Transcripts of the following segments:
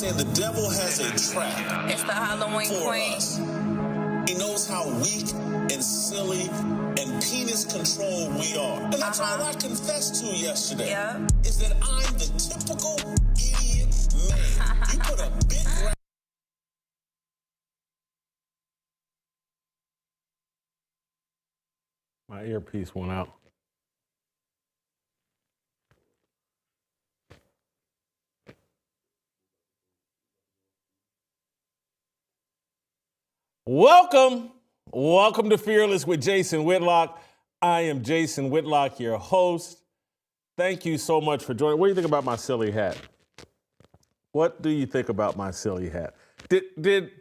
saying the devil has a trap. It's the Halloween for queen. us. He knows how weak and silly and penis-controlled we are. And that's all I confessed to yesterday. Yeah. Is that I'm the typical idiot man. You put a big My earpiece went out. Welcome to Fearless with Jason Whitlock. I am Jason Whitlock, your host. Thank you so much for joining. What do you think about my silly hat? What do you think about my silly hat? Did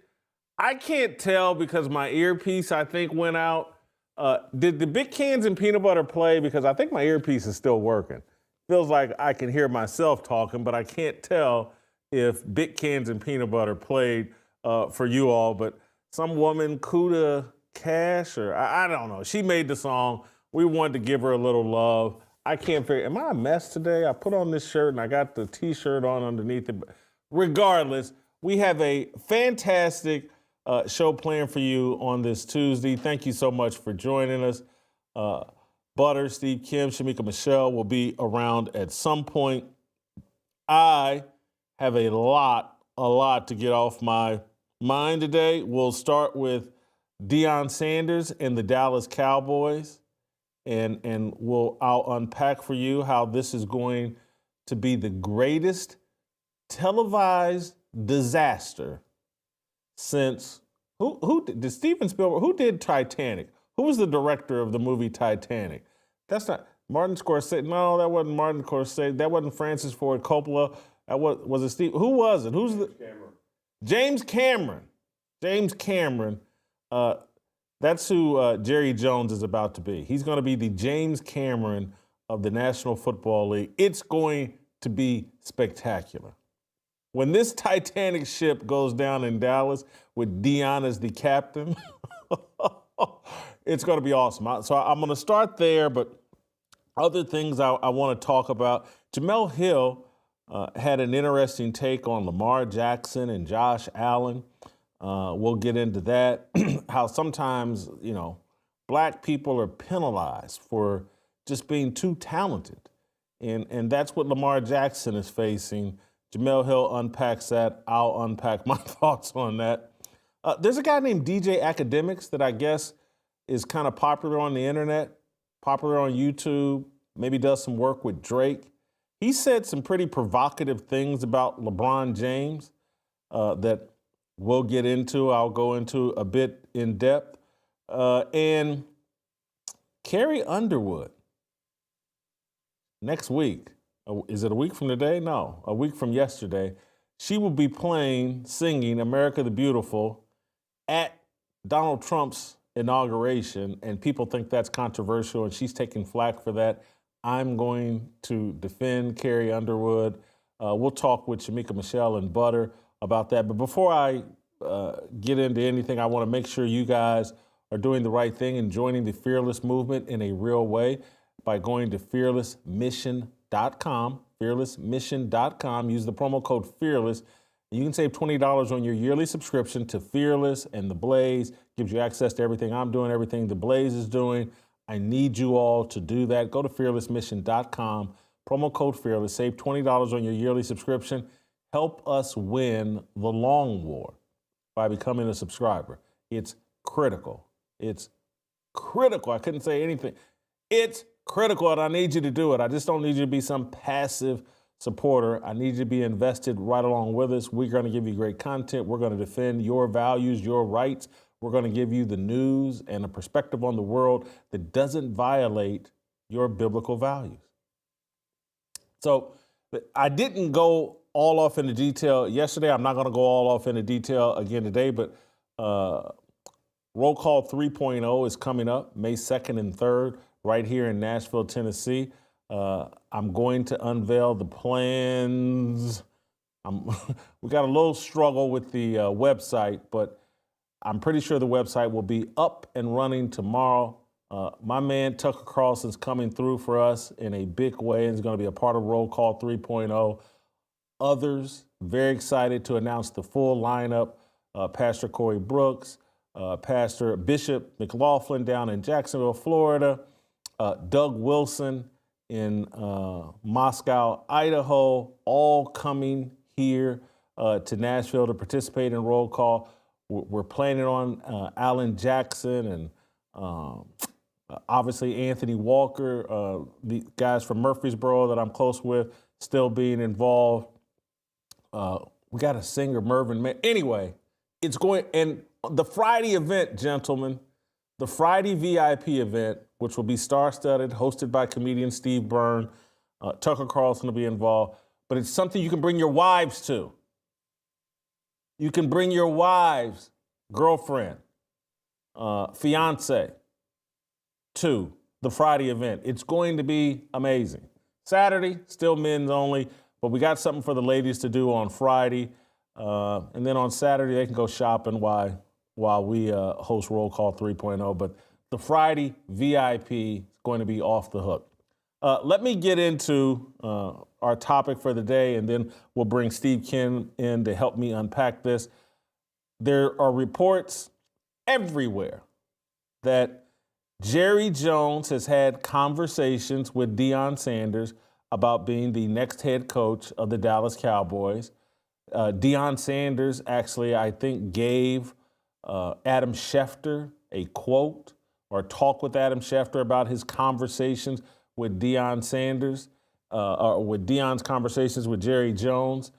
I can't tell because my earpiece, I think, went out. Did the big cans and peanut butter play? Because I think my earpiece is still working. Feels like I can hear myself talking, but I can't tell if big cans and peanut butter played for you all. But some woman, Kuda Cash, or I don't know. She made the song. We wanted to give her a little love. I can't figure, am I a mess today? I put on this shirt and I got the t-shirt on underneath it. But regardless, we have a fantastic show planned for you on this Tuesday. Thank you so much for joining us. Butter, Steve, Kim, Shemeka, Michelle will be around at some point. I have a lot to get off my mind today. We'll start with Deion Sanders and the Dallas Cowboys, and I'll unpack for you how this is going to be the greatest televised disaster since who did Steven Spielberg? Who did Titanic? Who was the director of the movie Titanic? That's not Martin Scorsese. No, that wasn't Martin Scorsese. That wasn't Francis Ford Coppola. That was it Steve? Who was it? Who's the James Cameron. James Cameron. That's who Jerry Jones is about to be. He's going to be the James Cameron of the National Football League. It's going to be spectacular. When this Titanic ship goes down in Dallas with Deion as the captain, it's going to be awesome. So I'm going to start there, but other things I want to talk about. Jemelle Hill had an interesting take on Lamar Jackson and Josh Allen. We'll get into that. How sometimes, black people are penalized for just being too talented. And that's what Lamar Jackson is facing. Jemelle Hill unpacks that. I'll unpack my thoughts on that. There's a guy named DJ Academics that I guess is kind of popular on the internet, popular on YouTube, maybe does some work with Drake. He said some pretty provocative things about LeBron James that we'll get into. I'll go into a bit in depth. And Carrie Underwood, next week, is it a week from today? No, a week from yesterday. She will be singing America the Beautiful at Donald Trump's inauguration, and people think that's controversial, and she's taking flack for that. I'm going to defend Carrie Underwood. We'll talk with Shemeka, Michelle, and Butter about that. But before I get into anything, I want to make sure you guys are doing the right thing and joining the Fearless movement in a real way by going to fearlessmission.com, fearlessmission.com. Use the promo code FEARLESS. You can save $20 on your yearly subscription to Fearless and The Blaze. Gives you access to everything I'm doing, everything The Blaze is doing. I need you all to do that. Go to fearlessmission.com, promo code FEARLESS. Save $20 on your yearly subscription. Help us win the long war by becoming a subscriber. It's critical. It's critical. I couldn't say anything. It's critical, and I need you to do it. I just don't need you to be some passive supporter. I need you to be invested right along with us. We're going to give you great content. We're going to defend your values, your rights. We're going to give you the news and a perspective on the world that doesn't violate your biblical values. So I didn't go all off into detail yesterday. I'm not going to go all off into detail again today, but Roll Call 3.0 is coming up May 2nd and 3rd right here in Nashville, Tennessee. I'm going to unveil the plans. We got a little struggle with the website, but I'm pretty sure the website will be up and running tomorrow. My man Tucker Carlson's coming through for us in a big way and is going to be a part of Roll Call 3.0. others. Very excited to announce the full lineup. Pastor Corey Brooks, Pastor Bishop McLaughlin down in Jacksonville, Florida, Doug Wilson in Moscow, Idaho, all coming here to Nashville to participate in roll call. We're planning on Alan Jackson and obviously Anthony Walker, the guys from Murfreesboro that I'm close with, still being involved. We got a singer, Mervyn. Anyway, it's going, and the Friday event, gentlemen, the Friday VIP event, which will be star-studded, hosted by comedian Steve Byrne, Tucker Carlson will be involved, but it's something you can bring your wives to. You can bring your wives, girlfriend, fiance to the Friday event. It's going to be amazing. Saturday, still men's only, but we got something for the ladies to do on Friday. And then on Saturday, they can go shopping while we host Roll Call 3.0. But the Friday VIP is going to be off the hook. Let me get into our topic for the day, and then we'll bring Steve Ken in to help me unpack this. There are reports everywhere that Jerry Jones has had conversations with Deion Sanders about being the next head coach of the Dallas Cowboys. Deion Sanders actually, I think, gave Adam Schefter a quote or talk with Adam Schefter about his conversations with Deion Sanders, or with Deion's conversations with Jerry Jones.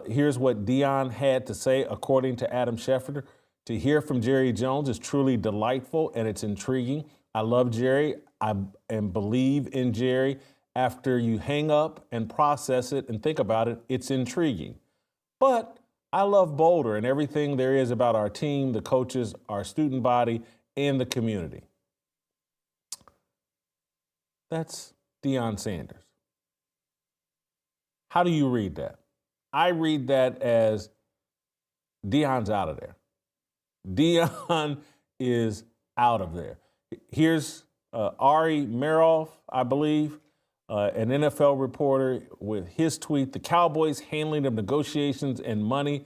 Here's what Deion had to say, according to Adam Schefter. To hear from Jerry Jones is truly delightful and it's intriguing. I love Jerry and believe in Jerry. After you hang up and process it and think about it, it's intriguing. But I love Boulder and everything there is about our team, the coaches, our student body, and the community. That's Deion Sanders. How do you read that? I read that as Deion's out of there. Deion is out of there. Here's Ari Meroff, I believe, an NFL reporter, with his tweet: the Cowboys' handling of negotiations and money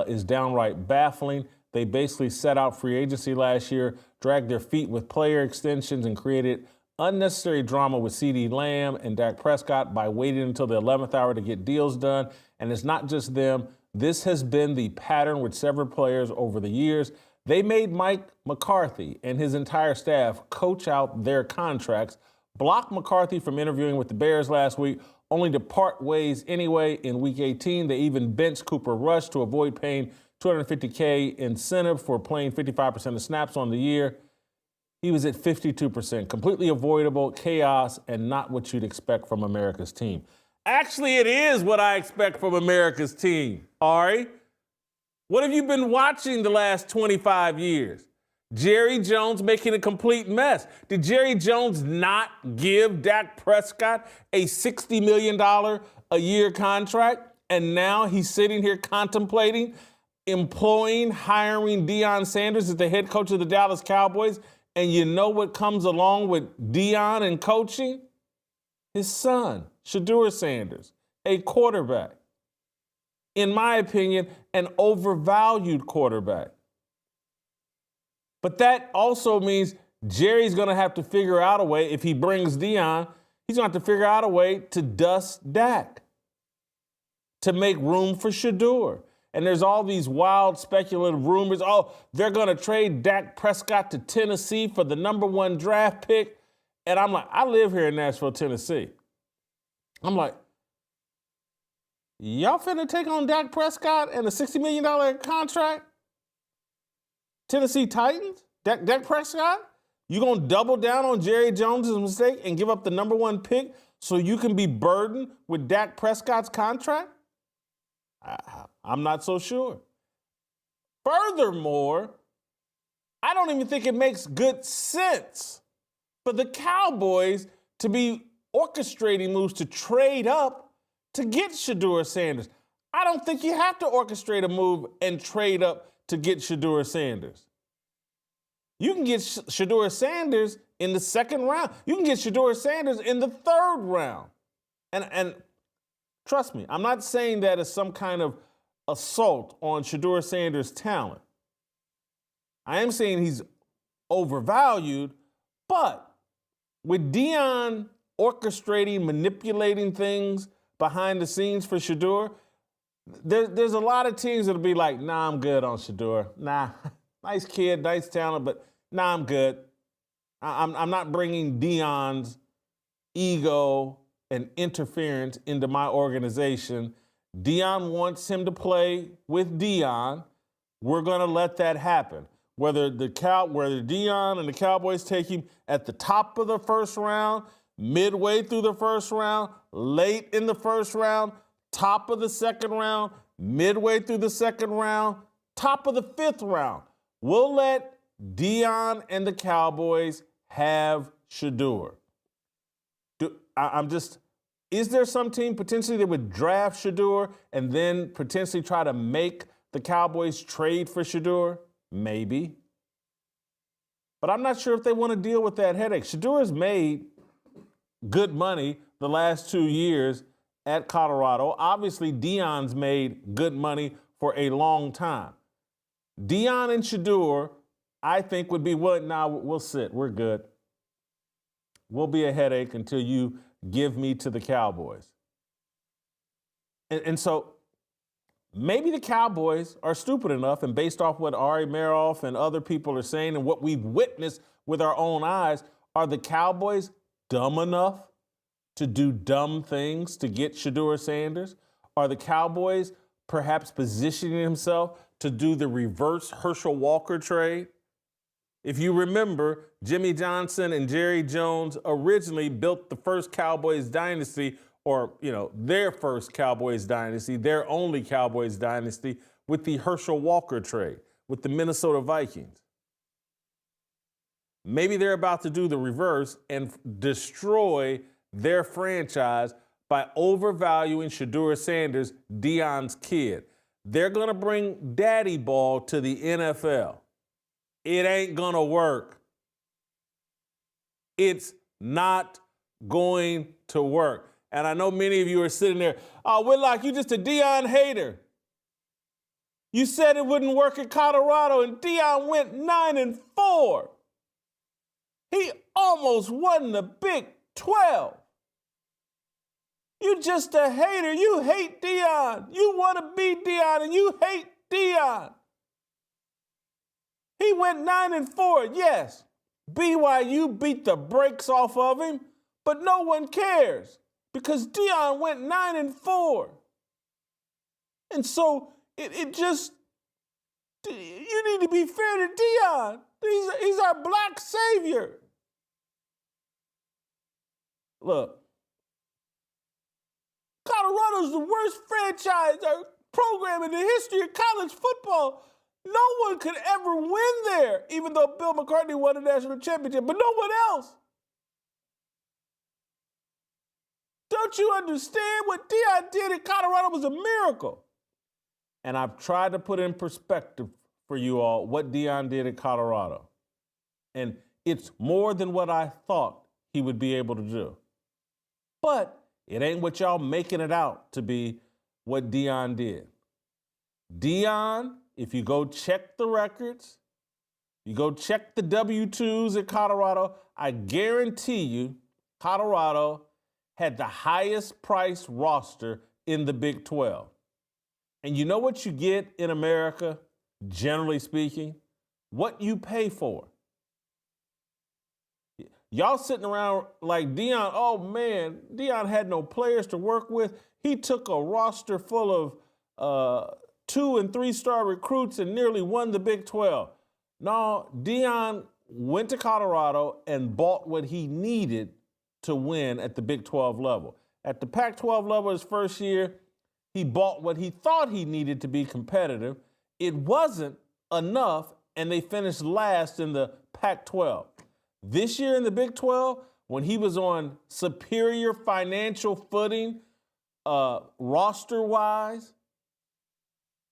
is downright baffling. They basically set out free agency last year, dragged their feet with player extensions, and created unnecessary drama with CeeDee Lamb and Dak Prescott by waiting until the 11th hour to get deals done. And it's not just them. This has been the pattern with several players over the years. They made Mike McCarthy and his entire staff coach out their contracts, blocked McCarthy from interviewing with the Bears last week, only to part ways anyway in Week 18. They even benched Cooper Rush to avoid paying $250K incentive for playing 55% of snaps on the year. He was at 52%, completely avoidable, chaos, and not what you'd expect from America's team. Actually, it is what I expect from America's team, Ari. What have you been watching the last 25 years? Jerry Jones making a complete mess. Did Jerry Jones not give Dak Prescott a $60 million a year contract? And now he's sitting here contemplating hiring Deion Sanders as the head coach of the Dallas Cowboys. And you know what comes along with Deion and coaching? His son, Shedeur Sanders, a quarterback. In my opinion, an overvalued quarterback. But that also means Jerry's going to have to figure out a way, if he brings Deion, he's going to have to figure out a way to dust Dak, to make room for Shedeur. And there's all these wild speculative rumors. Oh, they're going to trade Dak Prescott to Tennessee for the #1 draft pick. And I'm like, I live here in Nashville, Tennessee. I'm like, y'all finna take on Dak Prescott and a $60 million contract? Tennessee Titans? Dak Prescott? You gonna double down on Jerry Jones' mistake and give up the #1 pick so you can be burdened with Dak Prescott's contract? I'm not so sure. Furthermore, I don't even think it makes good sense for the Cowboys to be orchestrating moves to trade up to get Shedeur Sanders. I don't think you have to orchestrate a move and trade up to get Shedeur Sanders. You can get Shedeur Sanders in the second round. You can get Shedeur Sanders in the third round. And Trust me, I'm not saying that as some kind of assault on Shedeur Sanders' talent. I am saying he's overvalued, but with Deion orchestrating, manipulating things behind the scenes for Shedeur, there's a lot of teams that'll be like, nah, I'm good on Shedeur. Nah, nice kid, nice talent, but nah, I'm good. I'm not bringing Deion's ego and interference into my organization. Deion wants him to play with Deion. We're going to let that happen. Whether Deion and the Cowboys take him at the top of the first round, midway through the first round, late in the first round, top of the second round, midway through the second round, top of the fifth round, we'll let Deion and the Cowboys have Shedeur. Is there some team potentially that would draft Shedeur and then potentially try to make the Cowboys trade for Shedeur? Maybe. But I'm not sure if they want to deal with that headache. Shedeur has made good money the last 2 years at Colorado. Obviously, Deion's made good money for a long time. Deion and Shedeur, I think, would be willing. Now, we'll sit. We're good. We'll be a headache until you give me to the Cowboys. And so maybe the Cowboys are stupid enough, and based off what Ari Meroff and other people are saying and what we've witnessed with our own eyes, are the Cowboys dumb enough to do dumb things to get Shedeur Sanders? Are the Cowboys perhaps positioning themselves to do the reverse Herschel Walker trade? If you remember, Jimmy Johnson and Jerry Jones originally built the first Cowboys dynasty, or, their first Cowboys dynasty, their only Cowboys dynasty, with the Herschel Walker trade with the Minnesota Vikings. Maybe they're about to do the reverse and destroy their franchise by overvaluing Shedeur Sanders, Deion's kid. They're going to bring daddy ball to the NFL. It ain't going to work. It's not going to work. And I know many of you are sitting there, oh, Whitlock, you just a Deion hater. You said it wouldn't work at Colorado, and Deion went 9-4. He almost won the Big 12. You just a hater. You hate Deion. You want to be Deion, and you hate Deion. He went 9-4, yes. BYU beat the brakes off of him, but no one cares because Deion went 9-4. And so you need to be fair to Deion. He's our black savior. Look, Colorado's the worst franchise or program in the history of college football. No one could ever win there, even though Bill McCarthy won a national championship, but no one else. Don't you understand? What Deion did in Colorado was a miracle. And I've tried to put in perspective for you all what Deion did in Colorado. And it's more than what I thought he would be able to do. But it ain't what y'all making it out to be what Deion did. Deion, if you go check the records, you go check the W-2s at Colorado, I guarantee you Colorado had the highest priced roster in the Big 12. And you know what you get in America, generally speaking? What you pay for. Y'all sitting around like Deion, oh man, Deion had no players to work with. He took a roster full of 2- and 3-star recruits and nearly won the Big 12. No, Deion went to Colorado and bought what he needed to win at the Big 12 level. At the Pac-12 level his first year, he bought what he thought he needed to be competitive. It wasn't enough, and they finished last in the Pac-12. This year in the Big 12, when he was on superior financial footing, roster-wise,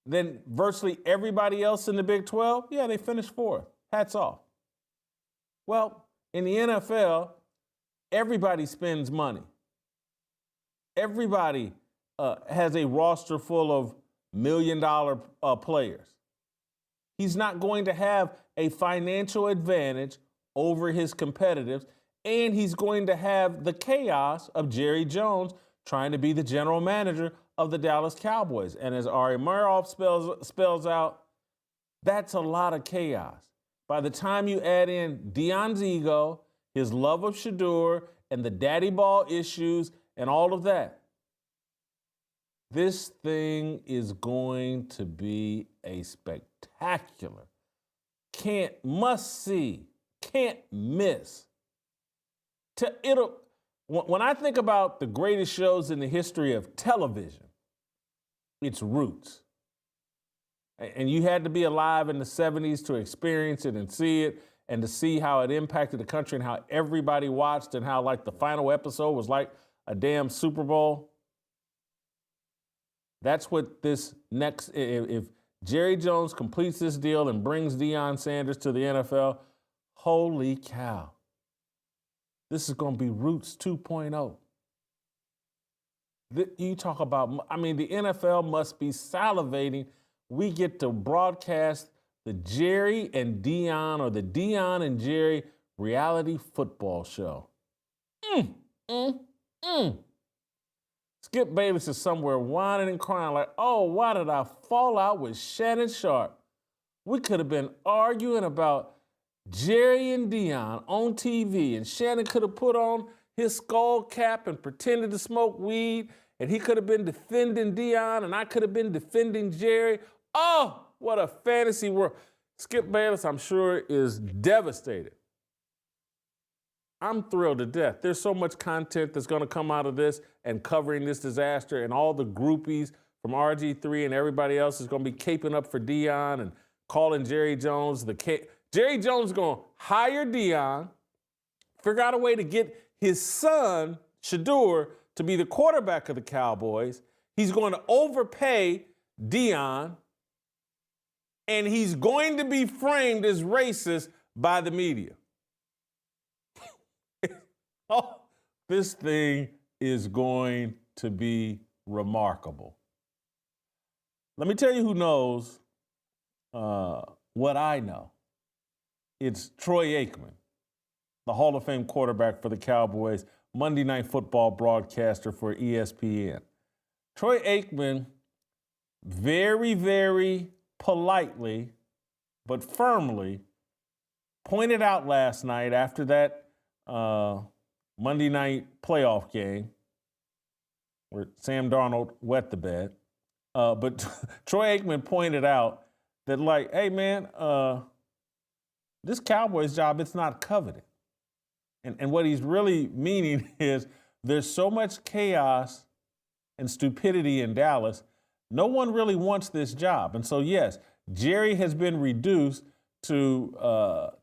than virtually everybody else in the Big 12, yeah, they finished fourth. Hats off. Well, in the NFL, everybody spends money. Everybody has a roster full of million-dollar players. He's not going to have a financial advantage over his competitors, and he's going to have the chaos of Jerry Jones trying to be the general manager of the Dallas Cowboys. And as Ari Meirov spells out, that's a lot of chaos. By the time you add in Deion's ego, his love of Shador, and the daddy ball issues, and all of that, this thing is going to be a spectacular, must see, can't miss. When I think about the greatest shows in the history of television, it's Roots. And you had to be alive in the 70s to experience it and see it, and to see how it impacted the country and how everybody watched, and how like the final episode was like a damn Super Bowl. That's what this next, if Jerry Jones completes this deal and brings Deion Sanders to the NFL, holy cow. This is going to be Roots 2.0. You talk about, I mean, the NFL must be salivating. We get to broadcast the Jerry and Deion, or the Deion and Jerry reality football show. Skip Bayless is somewhere whining and crying like, oh, why did I fall out with Shannon Sharp? We could have been arguing about Jerry and Deion on TV, and Shannon could have put on his skull cap and pretended to smoke weed, and he could have been defending Deion, and I could have been defending Jerry. Oh, what a fantasy world. Skip Bayless, I'm sure, is devastated. I'm thrilled to death. There's so much content that's going to come out of this and covering this disaster, and all the groupies from RG3 and everybody else is going to be caping up for Deion and calling Jerry Jones Jerry Jones is going to hire Deion, figure out a way to get his son, Shador, to be the quarterback of the Cowboys. He's going to overpay Deion, and he's going to be framed as racist by the media. Oh, this thing is going to be remarkable. Let me tell you who knows what I know. It's Troy Aikman, the Hall of Fame quarterback for the Cowboys, Monday Night Football broadcaster for ESPN. Troy Aikman very, very politely but firmly pointed out last night after that Monday night playoff game where Sam Darnold wet the bed. But Troy Aikman pointed out that, like, hey, man, this Cowboys job, it's not coveted. And what he's really meaning is there's so much chaos and stupidity in Dallas, no one really wants this job. And so, yes, Jerry has been reduced to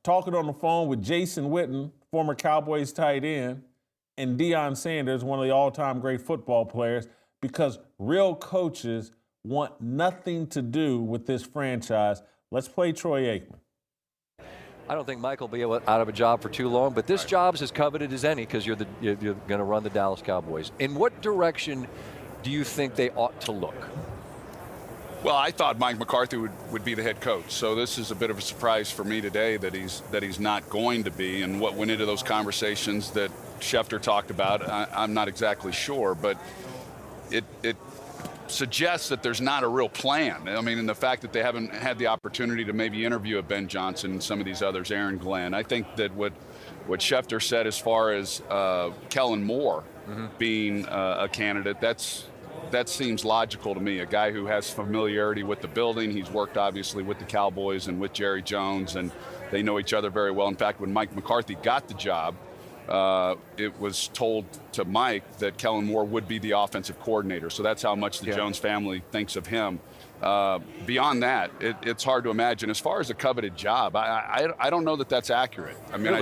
talking on the phone with Jason Witten, former Cowboys tight end, and Deion Sanders, one of the all-time great football players, because real coaches want nothing to do with this franchise. Let's play Troy Aikman. I don't think Mike will be out of a job for too long, but this job's as coveted as any because you're going to run the Dallas Cowboys. In what direction do you think they ought to look? Well, I thought Mike McCarthy would be the head coach, so this is a bit of a surprise for me today that he's not going to be. And what went into those conversations that Schefter talked about, I'm not exactly sure, but it suggests that there's not a real plan. I mean, and the fact that they haven't had the opportunity to maybe interview a Ben Johnson and some of these others, Aaron Glenn. I think that what Schefter said as far as Kellen Moore being a candidate, that seems logical to me. A guy who has familiarity with the building. He's worked obviously with the Cowboys and with Jerry Jones, and they know each other very well. In fact, when Mike McCarthy got the job, it was told to Mike that Kellen Moore would be the offensive coordinator. So that's how much the Jones family thinks of him. Beyond that, it's hard to imagine. As far as a coveted job, I don't know that that's accurate. I mean, really?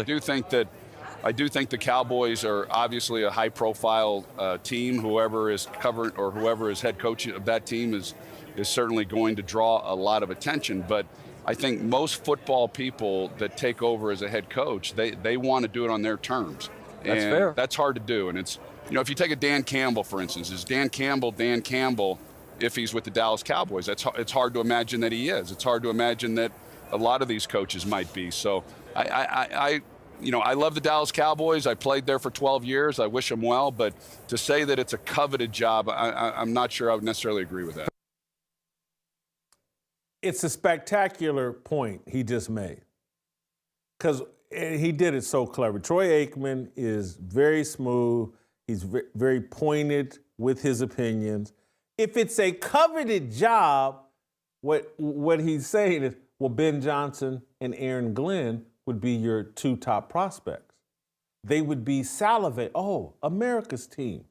I do think the Cowboys are obviously a high-profile team. Whoever is covered or whoever is head coach of that team is certainly going to draw a lot of attention. But I think most football people that take over as a head coach, they want to do it on their terms. That's and fair. that's hard to do. And it's, if you take a Dan Campbell, for instance, is Dan Campbell if he's with the Dallas Cowboys? It's hard to imagine that he is. It's hard to imagine that a lot of these coaches might be. So I love the Dallas Cowboys. I played there for 12 years. I wish them well. But to say that it's a coveted job, I'm not sure I would necessarily agree with that. It's a spectacular point he just made, because he did it so clever. Troy Aikman is very smooth. He's very pointed with his opinions. If it's a coveted job, what he's saying is, well, Ben Johnson and Aaron Glenn would be your two top prospects. They would be salivate. Oh, America's team.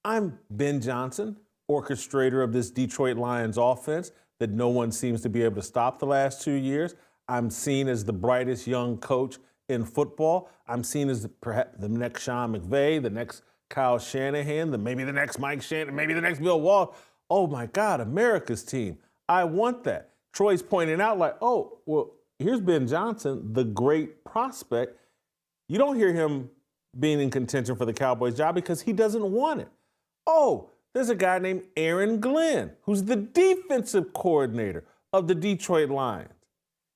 I'm Ben Johnson, orchestrator of this Detroit Lions offense that no one seems to be able to stop the last 2 years. I'm seen as the brightest young coach in football. I'm seen as perhaps the next Sean McVay, the next Kyle Shanahan, maybe the next Mike Shanahan, maybe the next Bill Walsh. Oh my God, America's team. I want that. Troy's pointing out like, oh, well, here's Ben Johnson, the great prospect. You don't hear him being in contention for the Cowboys job because he doesn't want it. Oh, there's a guy named Aaron Glenn, who's the defensive coordinator of the Detroit Lions.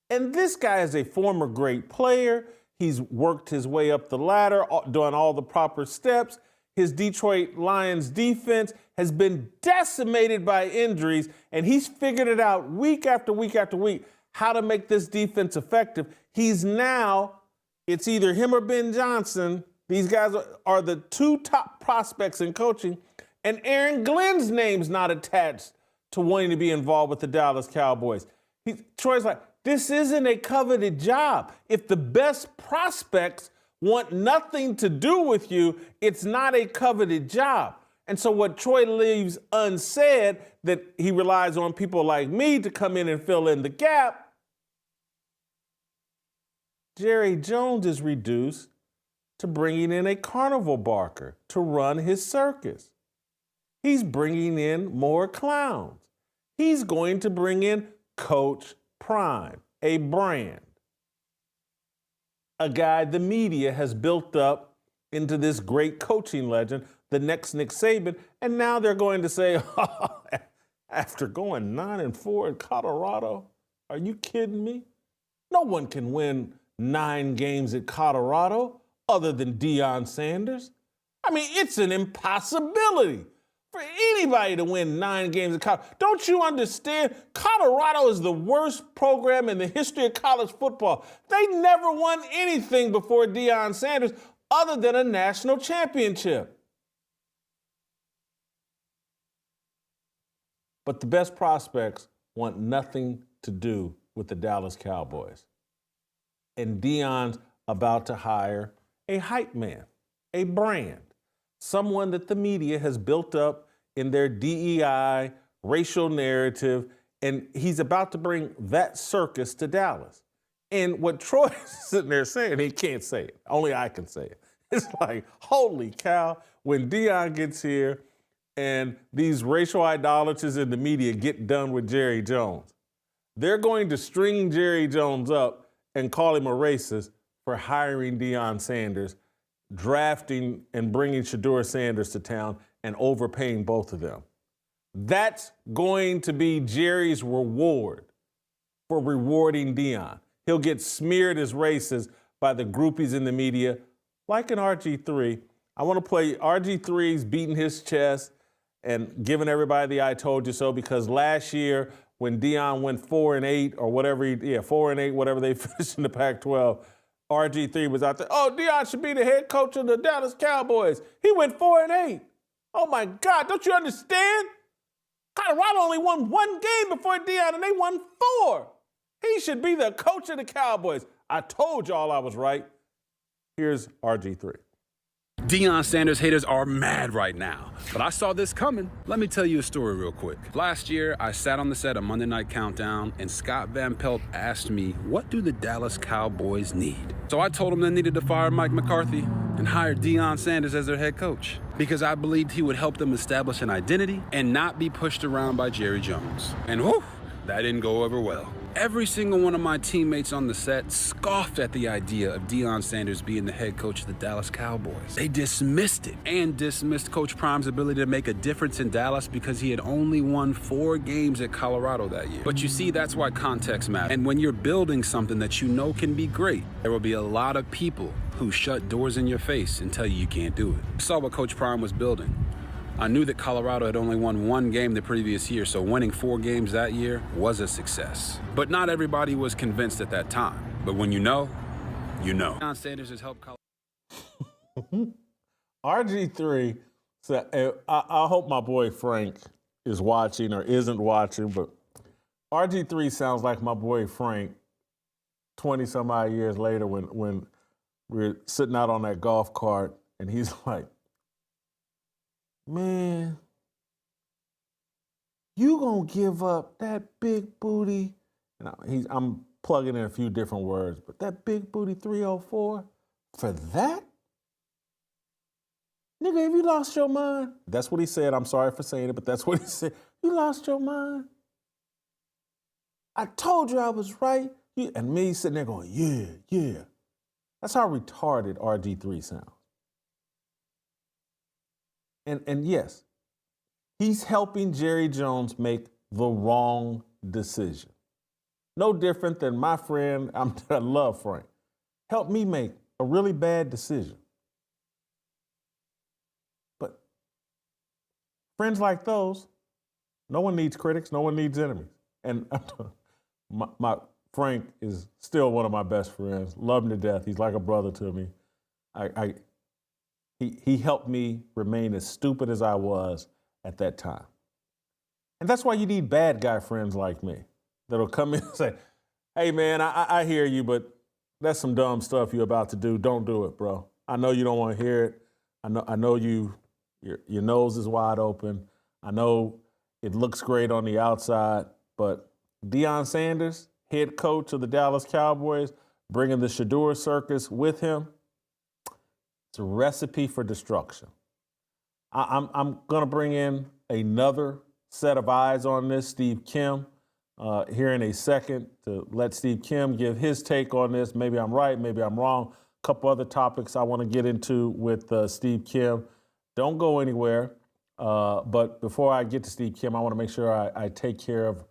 And this guy is a former great player. He's worked his way up the ladder, doing all the proper steps. His Detroit Lions defense has been decimated by injuries, and he's figured it out week after week after week how to make this defense effective. He's now, it's either him or Ben Johnson. These guys are the two top prospects in coaching, and Aaron Glenn's name's not attached to wanting to be involved with the Dallas Cowboys. Troy's like, this isn't a coveted job. If the best prospects want nothing to do with you, it's not a coveted job. And so what Troy leaves unsaid, that he relies on people like me to come in and fill in the gap, Jerry Jones is reduced to bringing in a carnival barker to run his circus. He's bringing in more clowns. He's going to bring in Coach Prime, a brand. A guy the media has built up into this great coaching legend, the next Nick Saban, and now they're going to say, oh, after going 9-4 in Colorado, are you kidding me? No one can win 9 games at Colorado other than Deion Sanders. I mean, it's an impossibility for anybody to win 9 games at Colorado. Don't you understand? Colorado is the worst program in the history of college football. They never won anything before Deion Sanders other than a national championship. But the best prospects want nothing to do with the Dallas Cowboys. And Deion's about to hire a hype man, a brand, someone that the media has built up in their DEI, racial narrative, and he's about to bring that circus to Dallas. And what Troy is sitting there saying, he can't say it. Only I can say it. It's like, holy cow, when Deion gets here and these racial idolaters in the media get done with Jerry Jones, they're going to string Jerry Jones up and call him a racist for hiring Deion Sanders, drafting and bringing Shedeur Sanders to town, and overpaying both of them. That's going to be Jerry's reward for rewarding Deion. He'll get smeared as racist by the groupies in the media, like in RG3. I want to play RG3's beating his chest and giving everybody the I told you so, because last year when Deion went 4-8 or whatever, 4-8, whatever they finished in the Pac-12, RG3 was out there, oh, Deion should be the head coach of the Dallas Cowboys. He went 4-8. Oh, my God, don't you understand? Colorado only won 1 game before Deion, and they won 4. He should be the coach of the Cowboys. I told y'all I was right. Here's RG3. Deion Sanders haters are mad right now, but I saw this coming. Let me tell you a story real quick. Last year, I sat on the set of Monday Night Countdown, and Scott Van Pelt asked me, what do the Dallas Cowboys need? So I told him they needed to fire Mike McCarthy and hire Deion Sanders as their head coach, because I believed he would help them establish an identity and not be pushed around by Jerry Jones. And whew, that didn't go over well. Every single one of my teammates on the set scoffed at the idea of Deion Sanders being the head coach of the Dallas Cowboys. They dismissed it and dismissed Coach Prime's ability to make a difference in Dallas because he had only won 4 games at Colorado that year. But you see, that's why context matters. And when you're building something that you know can be great, there will be a lot of people who shut doors in your face and tell you can't do it. I saw what Coach Prime was building. I knew that Colorado had only won 1 game the previous year, so winning 4 games that year was a success. But not everybody was convinced at that time. But when you know, you know. Deion Sanders has helped Colorado. RG3 said, I hope my boy Frank is watching or isn't watching, but RG3 sounds like my boy Frank 20-some-odd years later when we're sitting out on that golf cart and he's like, man, you gonna give up that big booty, and I'm plugging in a few different words, but that big booty 304 for that? Nigga, have you lost your mind? That's what he said. I'm sorry for saying it, but that's what he said. You lost your mind? I told you I was right. And me sitting there going, yeah, yeah. That's how retarded RG3 sounds. And yes, he's helping Jerry Jones make the wrong decision. No different than my friend, I love Frank, helped me make a really bad decision. But friends like those, no one needs critics, no one needs enemies. And my Frank is still one of my best friends. Love him to death. He's like a brother to me. He helped me remain as stupid as I was at that time. And that's why you need bad guy friends like me that'll come in and say, hey, man, I hear you, but that's some dumb stuff you're about to do. Don't do it, bro. I know you don't want to hear it. I know your nose is wide open. I know it looks great on the outside, but Deion Sanders, head coach of the Dallas Cowboys, bringing the Shador circus with him, it's a recipe for destruction. I'm going to bring in another set of eyes on this, Steve Kim, here in a second to let Steve Kim give his take on this. Maybe I'm right, maybe I'm wrong. A couple other topics I want to get into with Steve Kim. Don't go anywhere. But before I get to Steve Kim, I want to make sure I take care of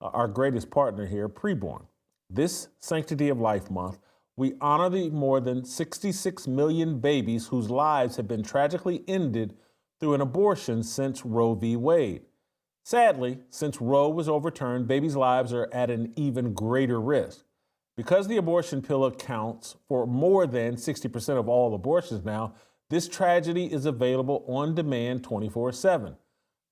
our greatest partner here, Preborn. This Sanctity of Life Month, we honor the more than 66 million babies whose lives have been tragically ended through an abortion since Roe v. Wade. Sadly, since Roe was overturned, babies' lives are at an even greater risk. Because the abortion pill accounts for more than 60% of all abortions now, this tragedy is available on demand 24/7.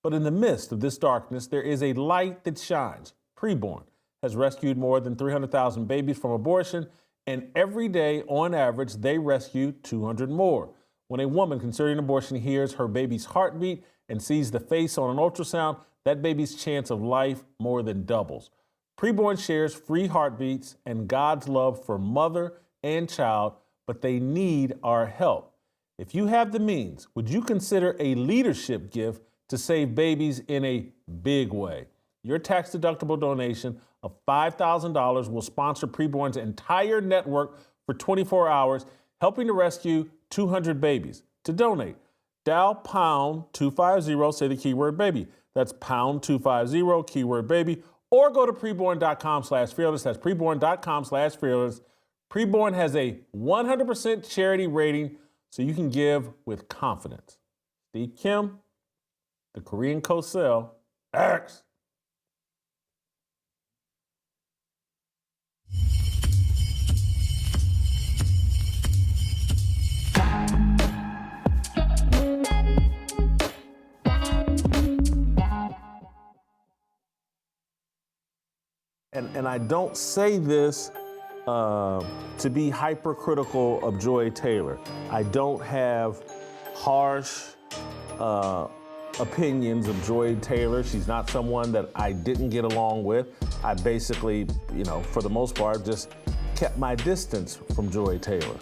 But in the midst of this darkness, there is a light that shines. Preborn has rescued more than 300,000 babies from abortion, and every day, on average, they rescue 200 more. When a woman considering abortion hears her baby's heartbeat and sees the face on an ultrasound, that baby's chance of life more than doubles. Preborn shares free heartbeats and God's love for mother and child, but they need our help. If you have the means, would you consider a leadership gift to save babies in a big way? Your tax-deductible donation of $5,000 will sponsor Preborn's entire network for 24 hours, helping to rescue 200 babies. To donate, dial pound 250, say the keyword baby. That's pound 250, keyword baby, or go to preborn.com/fearless. That's preborn.com/fearless. Preborn has a 100% charity rating, so you can give with confidence. Steve Kim, the Korean Cosell, X. And I don't say this to be hypercritical of Joy Taylor. I don't have harsh opinions of Joy Taylor. She's not someone that I didn't get along with. I basically, for the most part, just kept my distance from Joy Taylor.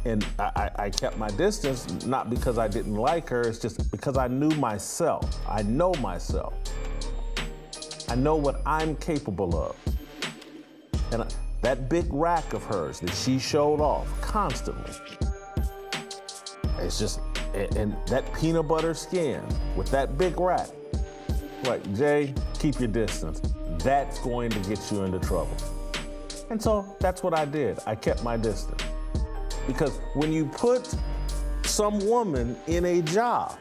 And I kept my distance not because I didn't like her, it's just because I knew myself. I know myself. I know what I'm capable of. And that big rack of hers that she showed off constantly, it's just, and that peanut butter skin with that big rack, like, Jay, keep your distance. That's going to get you into trouble. And so that's what I did. I kept my distance. Because when you put some woman in a job,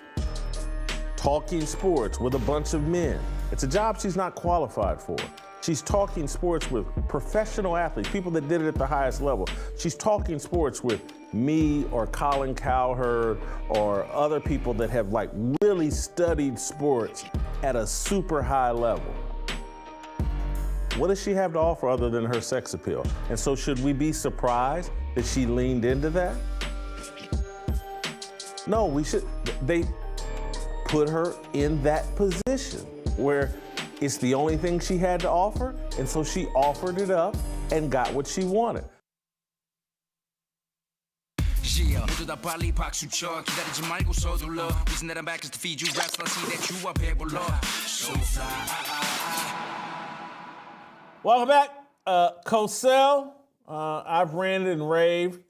talking sports with a bunch of men, it's a job she's not qualified for. She's talking sports with professional athletes, people that did it at the highest level. She's talking sports with me or Colin Cowherd or other people that have like really studied sports at a super high level. What does she have to offer other than her sex appeal? And so should we be surprised that she leaned into that? No, we should. They put her in that position where it's the only thing she had to offer, and so she offered it up and got what she wanted. Yeah, 모두 다 빨리 박수 쳐 기다리지 말고 서둘러 reason that I'm back is to feed you raps and I see that you are 배불러 so fly. Welcome back. Cosell, I've ranted and raved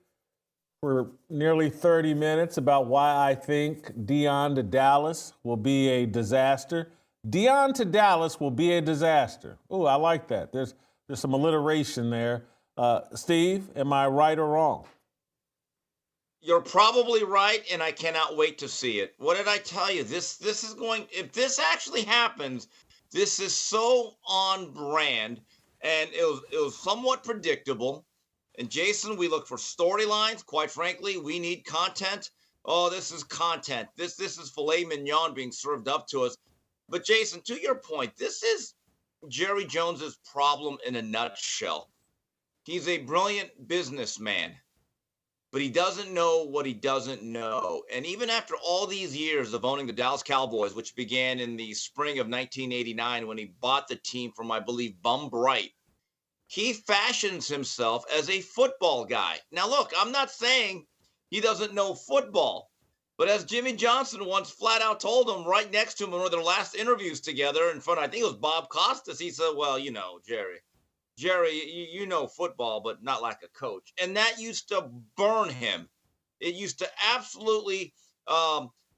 for nearly 30 minutes about why I think Deion to Dallas will be a disaster. Deion to Dallas will be a disaster. Ooh, I like that. There's some alliteration there. Steve, am I right or wrong? You're probably right, and I cannot wait to see it. What did I tell you? This is going, if this actually happens, this is so on brand, and it was somewhat predictable. And Jason, we look for storylines. Quite frankly, we need content. Oh, this is content. This is filet mignon being served up to us. But Jason, to your point, this is Jerry Jones's problem in a nutshell. He's a brilliant businessman, but he doesn't know what he doesn't know. And even after all these years of owning the Dallas Cowboys, which began in the spring of 1989 when he bought the team from, I believe, Bum Bright, he fashions himself as a football guy. Now, look, I'm not saying he doesn't know football, but as Jimmy Johnson once flat out told him right next to him in one of their last interviews together in front of, I think it was Bob Costas, he said, well, you know, Jerry, you know football, but not like a coach. And that used to burn him. It used to absolutely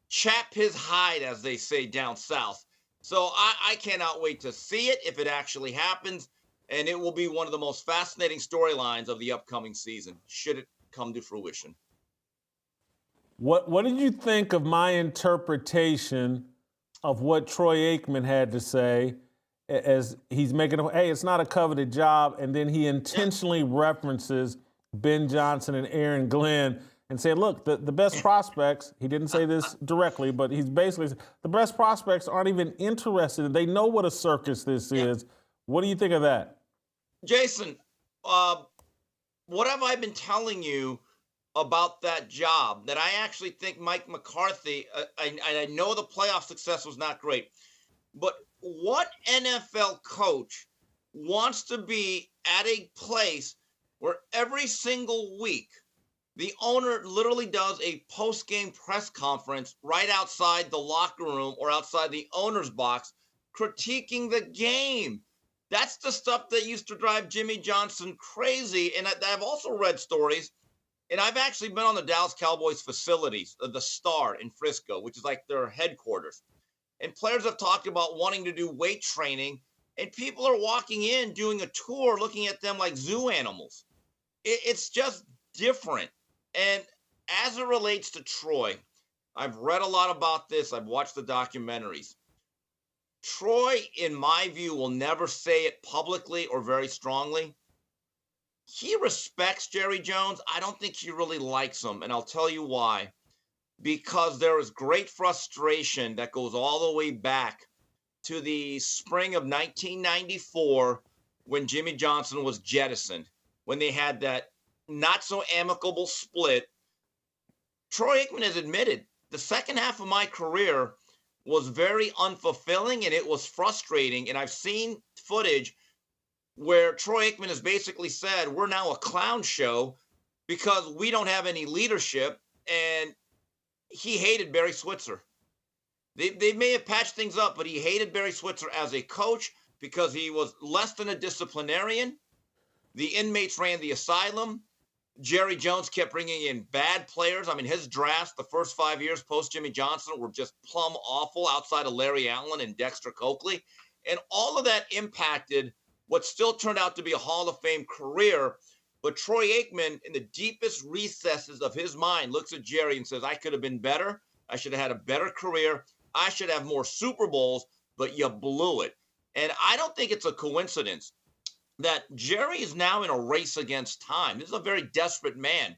chap his hide, as they say down south. So I cannot wait to see it if it actually happens. And it will be one of the most fascinating storylines of the upcoming season, should it come to fruition. What did you think of my interpretation of what Troy Aikman had to say as he's making, hey, it's not a coveted job, and then he intentionally references Ben Johnson and Aaron Glenn and said, look, the best prospects, he didn't say this directly, but he's basically said, the best prospects aren't even interested. They know what a circus this is. What do you think of that? Jason, what have I been telling you about that job? That I actually think Mike McCarthy, I know the playoff success was not great, but what NFL coach wants to be at a place where every single week the owner literally does a post-game press conference right outside the locker room or outside the owner's box critiquing the game? That's the stuff that used to drive Jimmy Johnson crazy. And I've also read stories, and I've actually been on the Dallas Cowboys facilities, the Star in Frisco, which is like their headquarters. And players have talked about wanting to do weight training, and people are walking in, doing a tour, looking at them like zoo animals. It's just different. And as it relates to Troy, I've read a lot about this. I've watched the documentaries. Troy, in my view, will never say it publicly or very strongly. He respects Jerry Jones. I don't think he really likes him, and I'll tell you why. Because there is great frustration that goes all the way back to the spring of 1994 when Jimmy Johnson was jettisoned, when they had that not so amicable split. Troy Aikman has admitted the second half of my career was very unfulfilling and it was frustrating. And I've seen footage where Troy Aikman has basically said, we're now a clown show because we don't have any leadership. And he hated Barry Switzer. They may have patched things up, but he hated Barry Switzer as a coach because he was less than a disciplinarian. The inmates ran the asylum. Jerry Jones kept bringing in bad players. I mean, his drafts the first 5 years post Jimmy Johnson were just plumb awful outside of Larry Allen and Dexter Coakley. And all of that impacted what still turned out to be a Hall of Fame career. But Troy Aikman, in the deepest recesses of his mind, looks at Jerry and says, I could have been better. I should have had a better career. I should have more Super Bowls, but you blew it. And I don't think it's a coincidence that Jerry is now in a race against time. This is a very desperate man.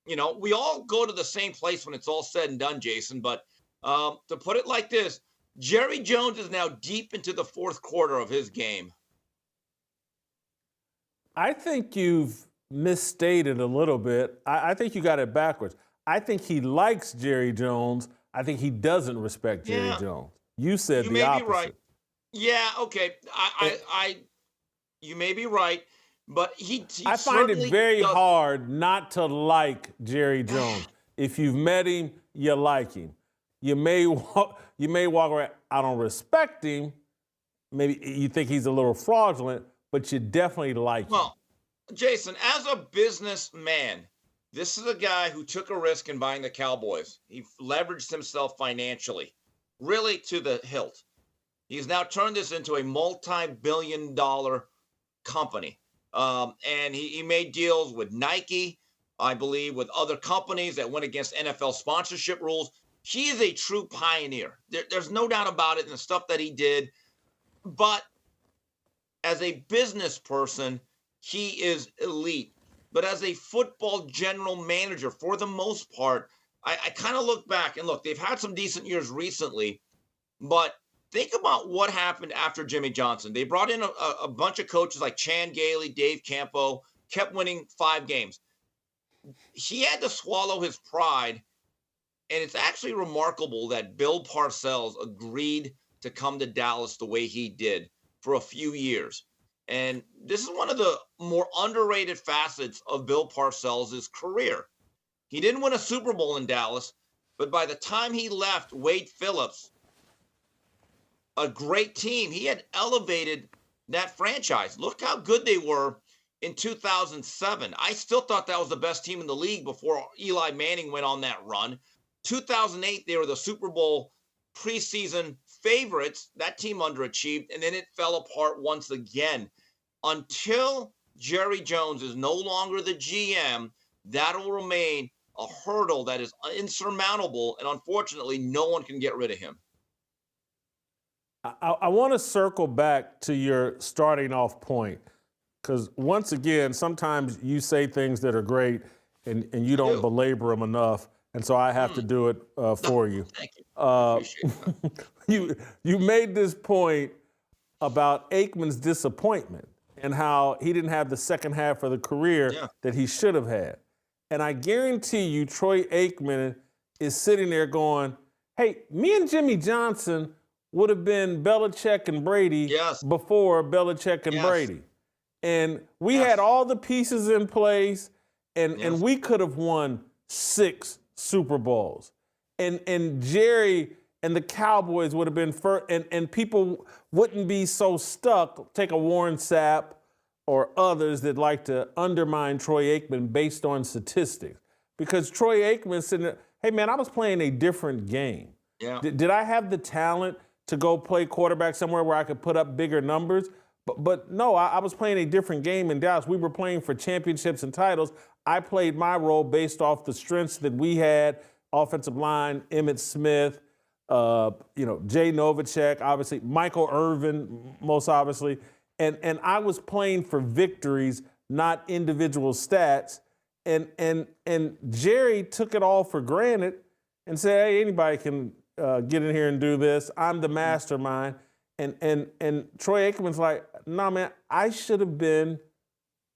You know, we all go to the same place when it's all said and done, Jason. But to put it like this, Jerry Jones is now deep into the fourth quarter of his game. I think you've misstated a little bit. I think you got it backwards. I think he likes Jerry Jones. I think he doesn't respect Jerry Jones. You said the opposite. You may be right. Yeah, okay. You may be right, but he I find it very hard not to like Jerry Jones. If you've met him, you like him. You may walk around, I don't respect him. Maybe you think he's a little fraudulent, but you definitely like him. Well, Jason, as a businessman, this is a guy who took a risk in buying the Cowboys. He leveraged himself financially, really to the hilt. He's now turned this into a multi-billion-dollar company. And he made deals with Nike, I believe, with other companies that went against NFL sponsorship rules. He is a true pioneer. There's no doubt about it in the stuff that he did. But as a business person, he is elite. But as a football general manager, for the most part, I kind of look back and look, they've had some decent years recently, but think about what happened after Jimmy Johnson. They brought in a bunch of coaches like Chan Gailey, Dave Campo, kept winning 5 games. He had to swallow his pride, and it's actually remarkable that Bill Parcells agreed to come to Dallas the way he did for a few years. And this is one of the more underrated facets of Bill Parcells' career. He didn't win a Super Bowl in Dallas, but by the time he left Wade Phillips, a great team, he had elevated that franchise. Look how good they were in 2007. I still thought that was the best team in the league before Eli Manning went on that run. 2008, they were the Super Bowl preseason favorites. That team underachieved, and then it fell apart once again. Until Jerry Jones is no longer the GM, that will remain a hurdle that is insurmountable, and unfortunately, no one can get rid of him. I want to circle back to your starting off point, because once again, sometimes you say things that are great and you don't belabor them enough, and so I have to do it for you. Thank you. Appreciate that. You made this point about Aikman's disappointment and how he didn't have the second half of the career that he should have had. And I guarantee you, Troy Aikman is sitting there going, hey, me and Jimmy Johnson would have been Belichick and Brady before Belichick and Brady. And we had all the pieces in place, and we could have won 6 Super Bowls. And Jerry and the Cowboys would have been first, and people wouldn't be so stuck. Take a Warren Sapp or others that like to undermine Troy Aikman based on statistics. Because Troy Aikman said, hey, man, I was playing a different game. Yeah. Did I have the talent to go play quarterback somewhere where I could put up bigger numbers? But no, I was playing a different game in Dallas. We were playing for championships and titles. I played my role based off the strengths that we had, offensive line, Emmitt Smith, Jay Novacek, obviously, Michael Irvin, most obviously. And I was playing for victories, not individual stats. And Jerry took it all for granted and said, hey, anybody can get in here and do this. I'm the mastermind. And Troy Aikman's like, nah, man, I should have been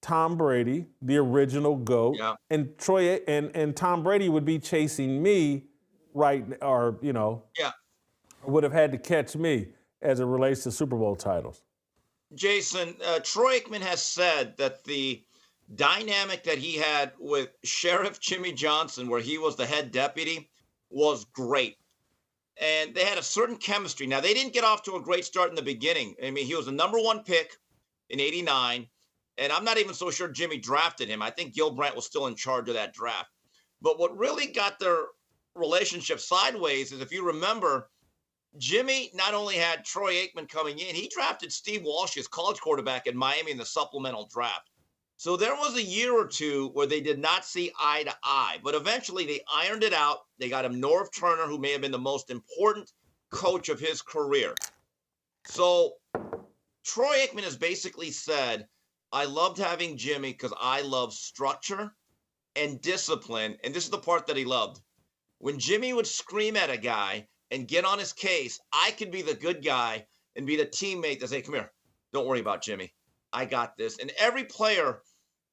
Tom Brady, the original GOAT. Yeah. And Troy and Tom Brady would be chasing me would have had to catch me as it relates to Super Bowl titles. Jason, Troy Aikman has said that the dynamic that he had with Sheriff Jimmy Johnson, where he was the head deputy, was great. And they had a certain chemistry. Now, they didn't get off to a great start in the beginning. I mean, he was the number 1 pick in '89. And I'm not even so sure Jimmy drafted him. I think Gil Brandt was still in charge of that draft. But what really got their relationship sideways is, if you remember, Jimmy not only had Troy Aikman coming in, he drafted Steve Walsh as college quarterback in Miami in the supplemental draft. So there was a year or two where they did not see eye to eye, but eventually they ironed it out. They got him Norv Turner, who may have been the most important coach of his career. So Troy Aikman has basically said, I loved having Jimmy because I love structure and discipline. And this is the part that he loved. When Jimmy would scream at a guy and get on his case, I could be the good guy and be the teammate that say, come here, don't worry about Jimmy. I got this. And every player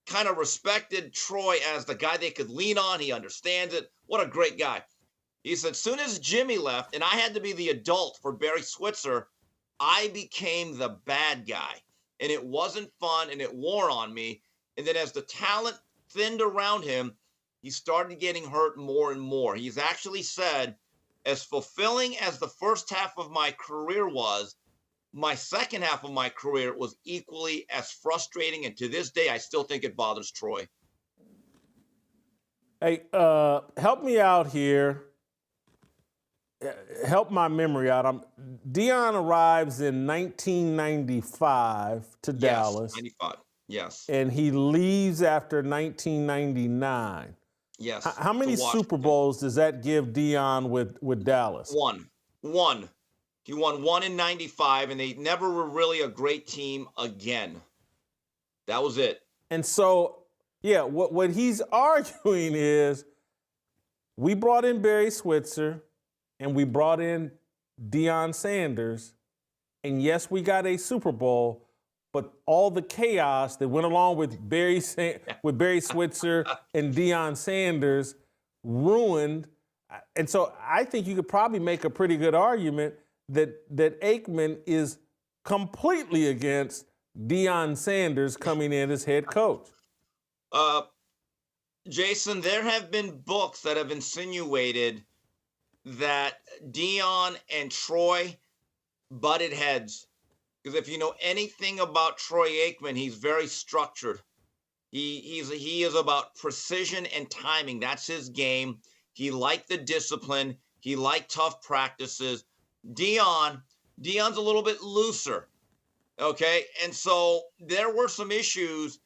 kind of respected Troy as the guy they could lean on. He understands it. What a great guy. He said, as soon as Jimmy left and I had to be the adult for Barry Switzer, I became the bad guy. And it wasn't fun and it wore on me. And then as the talent thinned around him, he started getting hurt more and more. He's actually said, as fulfilling as the first half of my career was, my second half of my career was equally as frustrating. And to this day, I still think it bothers Troy. Hey, help me out here. Help my memory out. Deion arrives in 1995 to Dallas. 95, yes. And he leaves after 1999. Yes. How many Super Bowls does that give Deion with Dallas? One. He won one in 95, and they never were really a great team again. That was it. And so, yeah, what he's arguing is we brought in Barry Switzer and we brought in Deion Sanders, and yes, we got a Super Bowl, but all the chaos that went along with Barry Switzer and Deion Sanders ruined. And so I think you could probably make a pretty good argument that Aikman is completely against Deion Sanders coming in as head coach. Jason, there have been books that have insinuated that Deion and Troy butted heads. Because if you know anything about Troy Aikman, he's very structured. He is about precision and timing. That's his game. He liked the discipline. He liked tough practices. Deion's a little bit looser, okay? And so there were some issues,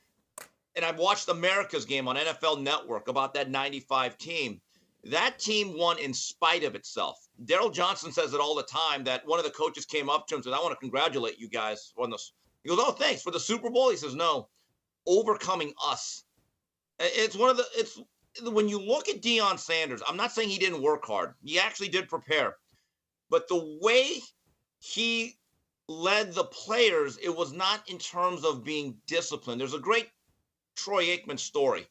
and I've watched America's Game on NFL Network about that 95 team. That team won in spite of itself. Daryl Johnson says it all the time that one of the coaches came up to him and said, I want to congratulate you guys on this. He goes, oh, thanks for the Super Bowl. He says, no, overcoming us. It's when you look at Deion Sanders, I'm not saying he didn't work hard. He actually did prepare. But the way he led the players, it was not in terms of being disciplined. There's a great Troy Aikman story.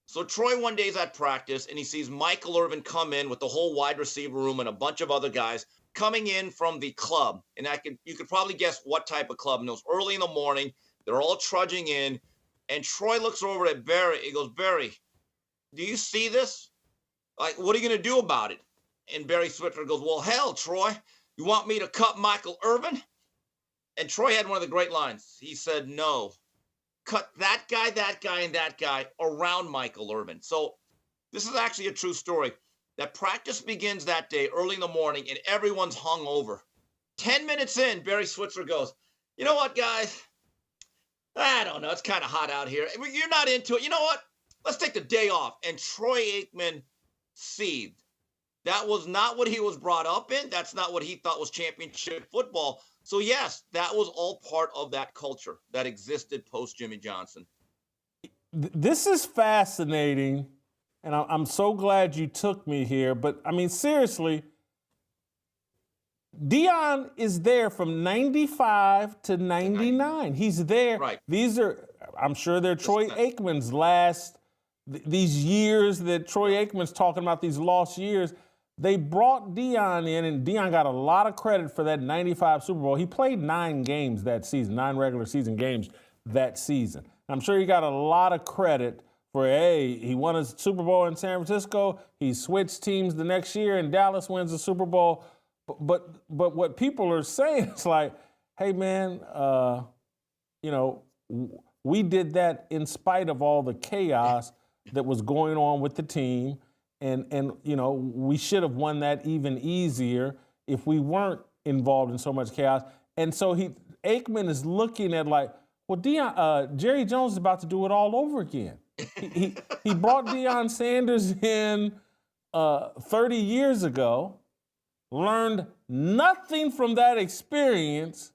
So Troy one day is at practice, and he sees Michael Irvin come in with the whole wide receiver room and a bunch of other guys coming in from the club. And you could probably guess what type of club. And it was early in the morning. They're all trudging in. And Troy looks over at Barry. He goes, Barry, do you see this? Like, what are you going to do about it? And Barry Switzer goes, well, hell, Troy, you want me to cut Michael Irvin? And Troy had one of the great lines. He said, no, cut that guy, and that guy around Michael Irvin. So this is actually a true story. That practice begins that day early in the morning, and everyone's hung over. 10 minutes in, Barry Switzer goes, you know what, guys? I don't know. It's kind of hot out here. You're not into it. You know what? Let's take the day off. And Troy Aikman seethed. That was not what he was brought up in. That's not what he thought was championship football. So, yes, that was all part of that culture that existed post-Jimmy Johnson. This is fascinating, and I'm so glad you took me here. But, I mean, seriously, Deion is there from 95 to 99. He's there. Right. These are, I'm sure they're Troy Aikman's last, these years that Troy Aikman's talking about, these lost years. They brought Deion in, and Deion got a lot of credit for that 95 Super Bowl. He played 9 games that season, 9 regular season games that season. I'm sure he got a lot of credit for, hey, he won a Super Bowl in San Francisco. He switched teams the next year, and Dallas wins the Super Bowl. But what people are saying is like, hey, man, we did that in spite of all the chaos that was going on with the team. And you know, we should have won that even easier if we weren't involved in so much chaos. And so Aikman is looking at like, well, Jerry Jones is about to do it all over again. He brought Deion Sanders in 30 years ago, learned nothing from that experience,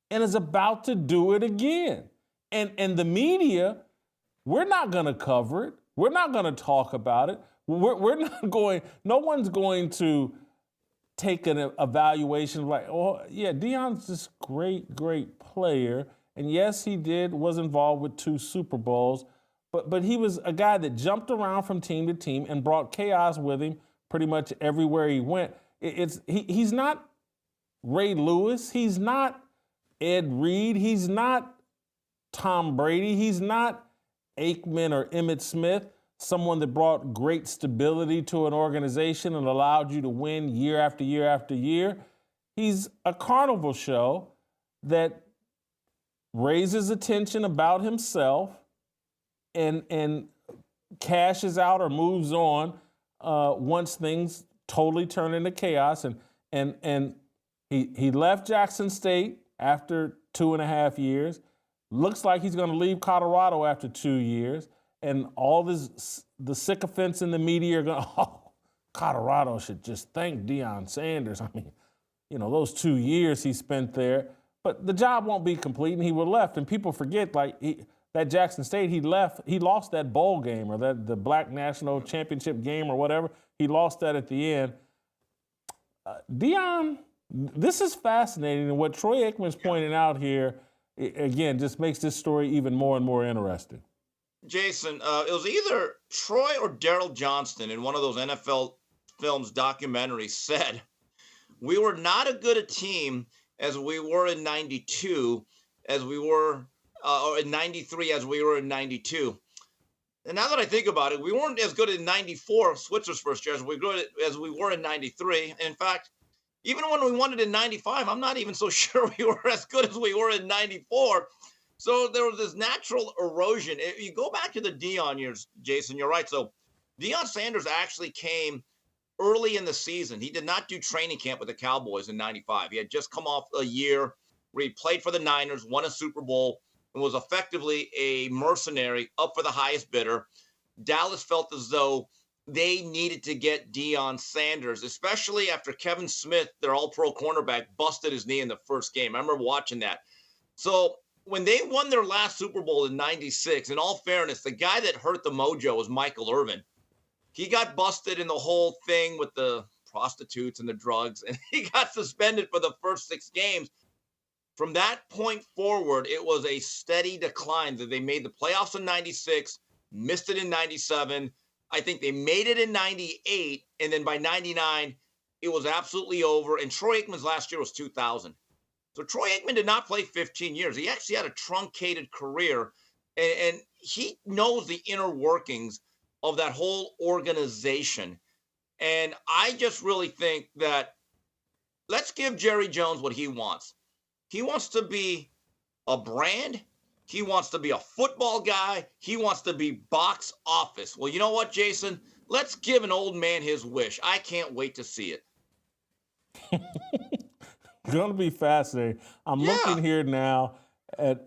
and is about to do it again. And the media, we're not going to cover it. We're not going to talk about it. We're not going, no one's going to take an evaluation like, oh, yeah, Deion's this great, great player. And yes, he was involved with 2 Super Bowls, but he was a guy that jumped around from team to team and brought chaos with him pretty much everywhere he went. He's not Ray Lewis. He's not Ed Reed. He's not Tom Brady. He's not Aikman or Emmitt Smith, someone that brought great stability to an organization and allowed you to win year after year after year. He's a carnival show that raises attention about himself and cashes out or moves on once things totally turn into chaos. And he left Jackson State after 2.5 years. Looks like he's going to leave Colorado after 2 years. And all the sycophants in the media are going, oh, Colorado should just thank Deion Sanders. I mean, you know, those 2 years he spent there. But the job won't be complete, and he would have left. And people forget, like, that Jackson State, he lost that bowl game or the Black National Championship game or whatever. He lost that at the end. Deion, this is fascinating. And what Troy Aikman's pointing out here, again, just makes this story even more and more interesting. Jason, it was either Troy or Daryl Johnston in one of those NFL Films documentaries said, we were not as good a team as we were in 92, as we were, or in 93 as we were in 92. And now that I think about it, we weren't as good in 94, Switzer's first year, as we were in 93. And in fact, even when we won it in 95, I'm not even so sure we were as good as we were in 94. So there was this natural erosion. If you go back to the Deion years, Jason, you're right. So Deion Sanders actually came early in the season. He did not do training camp with the Cowboys in 95. He had just come off a year where he played for the Niners, won a Super Bowl, and was effectively a mercenary up for the highest bidder. Dallas felt as though they needed to get Deion Sanders, especially after Kevin Smith, their all-pro cornerback, busted his knee in the first game. I remember watching that. So when they won their last Super Bowl in 96, in all fairness, the guy that hurt the mojo was Michael Irvin. He got busted in the whole thing with the prostitutes and the drugs, and he got suspended for the first 6 games. From that point forward, it was a steady decline. They made the playoffs in 96, missed it in 97. I think they made it in 98, and then by 99, it was absolutely over. And Troy Aikman's last year was 2000. So Troy Aikman did not play 15 years. He actually had a truncated career, and he knows the inner workings of that whole organization. And I just really think that let's give Jerry Jones what he wants. He wants to be a brand. He wants to be a football guy. He wants to be box office. Well, you know what, Jason? Let's give an old man his wish. I can't wait to see it. It's going to be fascinating. I'm looking here now at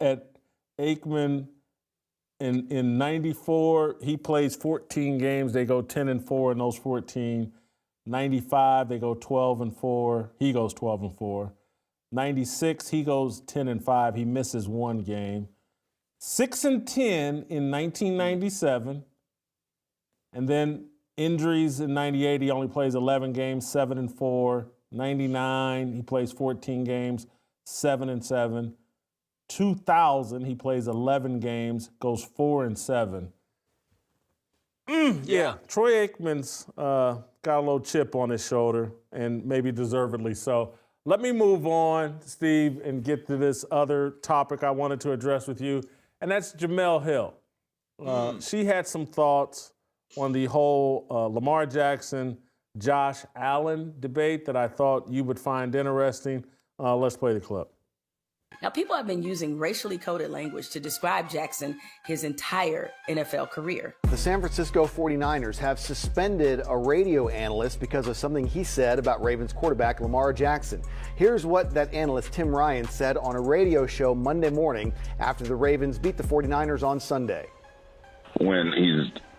Aikman. In 94, he plays 14 games. They go 10-4 in those 14. 95, they go 12-4. He goes 12-4. 96, he goes 10-5. He misses 1 game. 6-10 in 1997. And then injuries in 98, he only plays 11 games, 7-4. 99, he plays 14 games, 7-7. 2000, he plays 11 games, goes 4-7. Yeah, Troy Aikman's got a little chip on his shoulder, and maybe deservedly so. Let me move on, Steve, and get to this other topic I wanted to address with you, and that's Jemelle Hill. She had some thoughts on the whole Lamar Jackson, Josh Allen debate that I thought you would find interesting. Let's play the clip. Now, people have been using racially coded language to describe Jackson his entire NFL career. The San Francisco 49ers have suspended a radio analyst because of something he said about Ravens quarterback Lamar Jackson. Here's what that analyst, Tim Ryan, said on a radio show Monday morning after the Ravens beat the 49ers on Sunday. When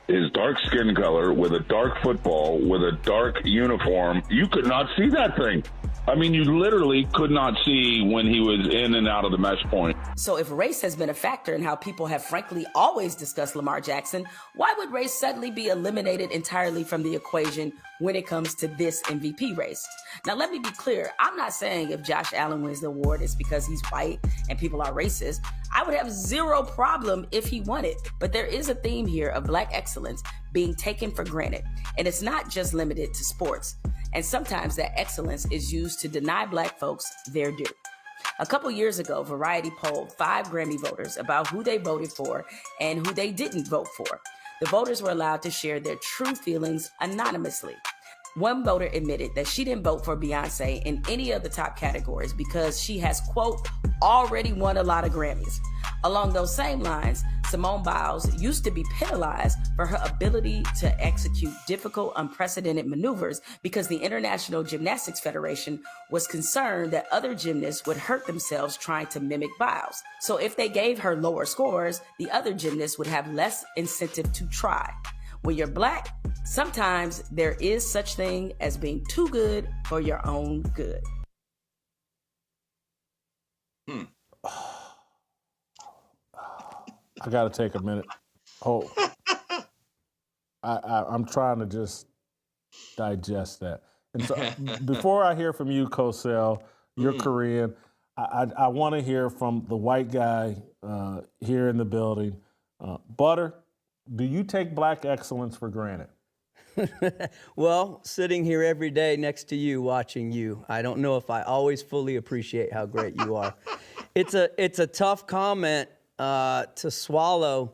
his dark skin color, with a dark football, with a dark uniform, you could not see that thing. I mean, you literally could not see when he was in and out of the mesh point. So if race has been a factor in how people have frankly always discussed Lamar Jackson, why would race suddenly be eliminated entirely from the equation when it comes to this MVP race? Now, let me be clear. I'm not saying if Josh Allen wins the award, it's because he's white and people are racist. I would have zero problem if he won it. But there is a theme here of black excellence being taken for granted. And it's not just limited to sports. And sometimes that excellence is used to deny black folks their due. A couple years ago, Variety polled 5 Grammy voters about who they voted for and who they didn't vote for. The voters were allowed to share their true feelings anonymously. One voter admitted that she didn't vote for Beyonce in any of the top categories because she has, quote, already won a lot of Grammys. Along those same lines, Simone Biles used to be penalized for her ability to execute difficult, unprecedented maneuvers because the International Gymnastics Federation was concerned that other gymnasts would hurt themselves trying to mimic Biles. So if they gave her lower scores, the other gymnasts would have less incentive to try. When you're black, sometimes there is such thing as being too good for your own good. I got to take a minute. Oh, I'm trying to just digest that. And so, before I hear from you, Cosell, you're Korean. I want to hear from the white guy here in the building. Butter, do you take black excellence for granted? Well, sitting here every day next to you, watching you, I don't know if I always fully appreciate how great you are. It's a tough comment to swallow.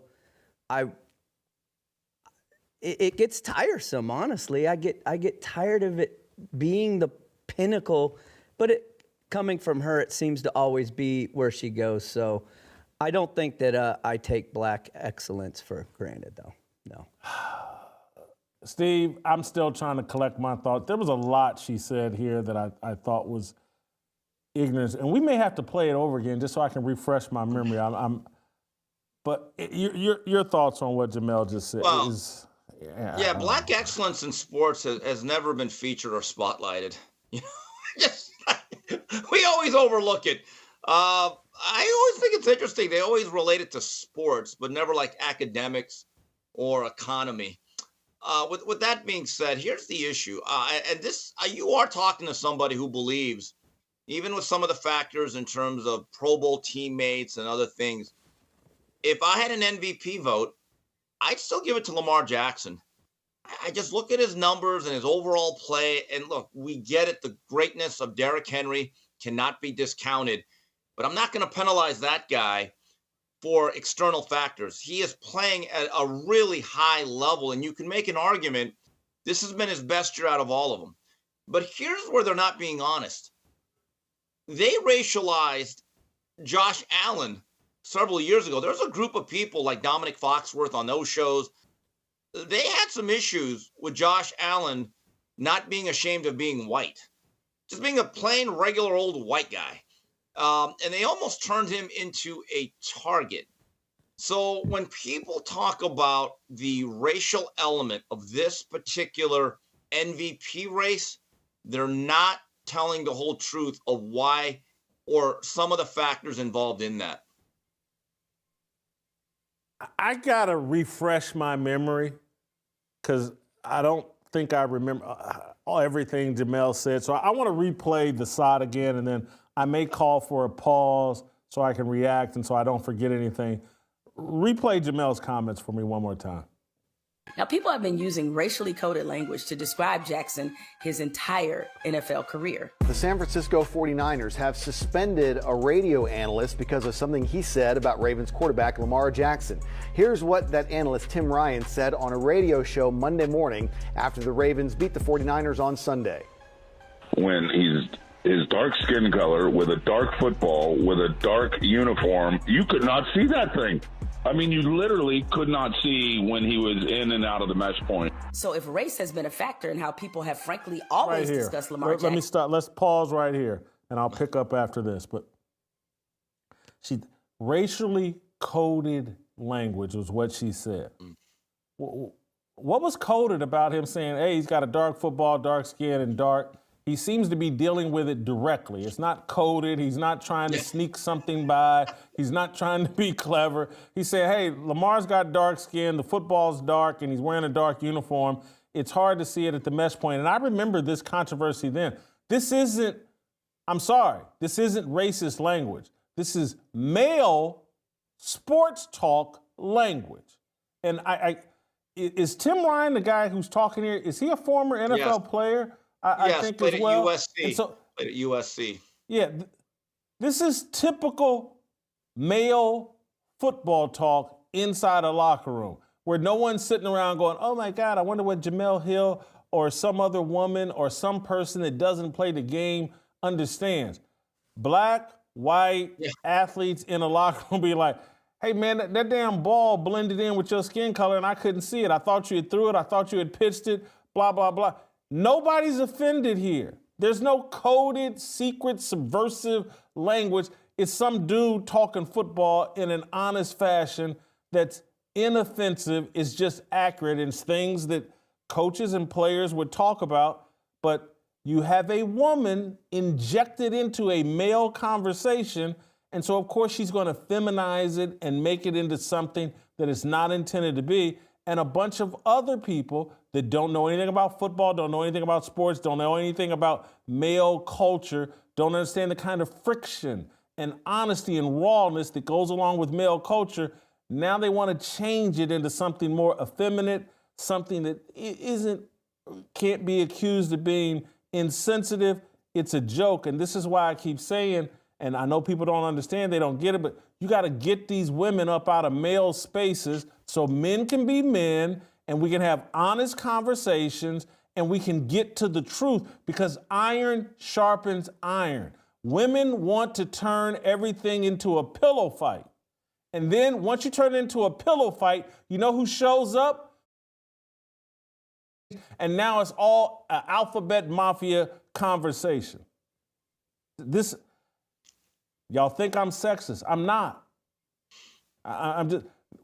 It gets tiresome, honestly. I get tired of it being the pinnacle, but coming from her, it seems to always be where she goes. So I don't think that I take black excellence for granted, though. No. Steve, I'm still trying to collect my thoughts. There was a lot she said here that I thought was ignorance, and we may have to play it over again just so I can refresh my memory. But your thoughts on what Jemele just said is... Yeah, black excellence in sports has never been featured or spotlighted. You know, we always overlook it. I always think it's interesting. They always relate it to sports, but never like academics or economy. With that being said, here's the issue. You are talking to somebody who believes, even with some of the factors in terms of Pro Bowl teammates and other things, if I had an MVP vote, I'd still give it to Lamar Jackson. I just look at his numbers and his overall play, and look, we get it. The greatness of Derrick Henry cannot be discounted, but I'm not going to penalize that guy for external factors. He is playing at a really high level, and you can make an argument this has been his best year out of all of them. But here's where they're not being honest. They racialized Josh Allen several years ago. There's a group of people like Dominic Foxworth on those shows. They had some issues with Josh Allen not being ashamed of being white, just being a plain, regular old white guy. And they almost turned him into a target. So when people talk about the racial element of this particular MVP race, they're not telling the whole truth of why or some of the factors involved in that. I got to refresh my memory because I don't think I remember everything Jemele said. So I want to replay the side again, and then I may call for a pause so I can react and so I don't forget anything. Replay Jemele's comments for me one more time. Now, people have been using racially coded language to describe Jackson his entire NFL career. The San Francisco 49ers have suspended a radio analyst because of something he said about Ravens quarterback Lamar Jackson. Here's what that analyst, Tim Ryan, said on a radio show Monday morning after the Ravens beat the 49ers on Sunday. When his dark skin color, with a dark football, with a dark uniform, you could not see that thing. I mean, you literally could not see when he was in and out of the mesh point. So if race has been a factor in how people have frankly always Right here. discussed Lamar Jackson. Let me stop. Let's pause right here, and I'll pick up after this. But racially coded language was what she said. What was coded about him saying, hey, he's got a dark football, dark skin, and dark? He seems to be dealing with it directly. It's not coded. He's not trying to sneak something by. He's not trying to be clever. He said, hey, Lamar's got dark skin, the football's dark, and he's wearing a dark uniform. It's hard to see it at the mesh point. And I remember this controversy then. This isn't racist language. This is male sports talk language. And is Tim Ryan the guy who's talking here? Is he a former NFL player? I think played as well. At USC. Played at USC. Yeah, this is typical male football talk inside a locker room where no one's sitting around going, oh my God, I wonder what Jemelle Hill or some other woman or some person that doesn't play the game understands. Black, white athletes in a locker room be like, hey man, that damn ball blended in with your skin color and I couldn't see it. I thought you had threw it. I thought you had pitched it, blah, blah, blah. Nobody's offended here. There's no coded, secret, subversive language. It's some dude talking football in an honest fashion that's inoffensive. It's just accurate. It's things that coaches and players would talk about, but you have a woman injected into a male conversation, and so of course she's going to feminize it and make it into something that it's not intended to be, and a bunch of other people that don't know anything about football, don't know anything about sports, don't know anything about male culture, don't understand the kind of friction and honesty and rawness that goes along with male culture. Now they want to change it into something more effeminate, something that can't be accused of being insensitive. It's a joke. And this is why I keep saying, and I know people don't understand, they don't get it, but you got to get these women up out of male spaces so men can be men and we can have honest conversations and we can get to the truth, because iron sharpens iron. Women want to turn everything into a pillow fight. And then once you turn it into a pillow fight, you know who shows up? And now it's all an alphabet mafia conversation. Y'all think I'm sexist. I'm not.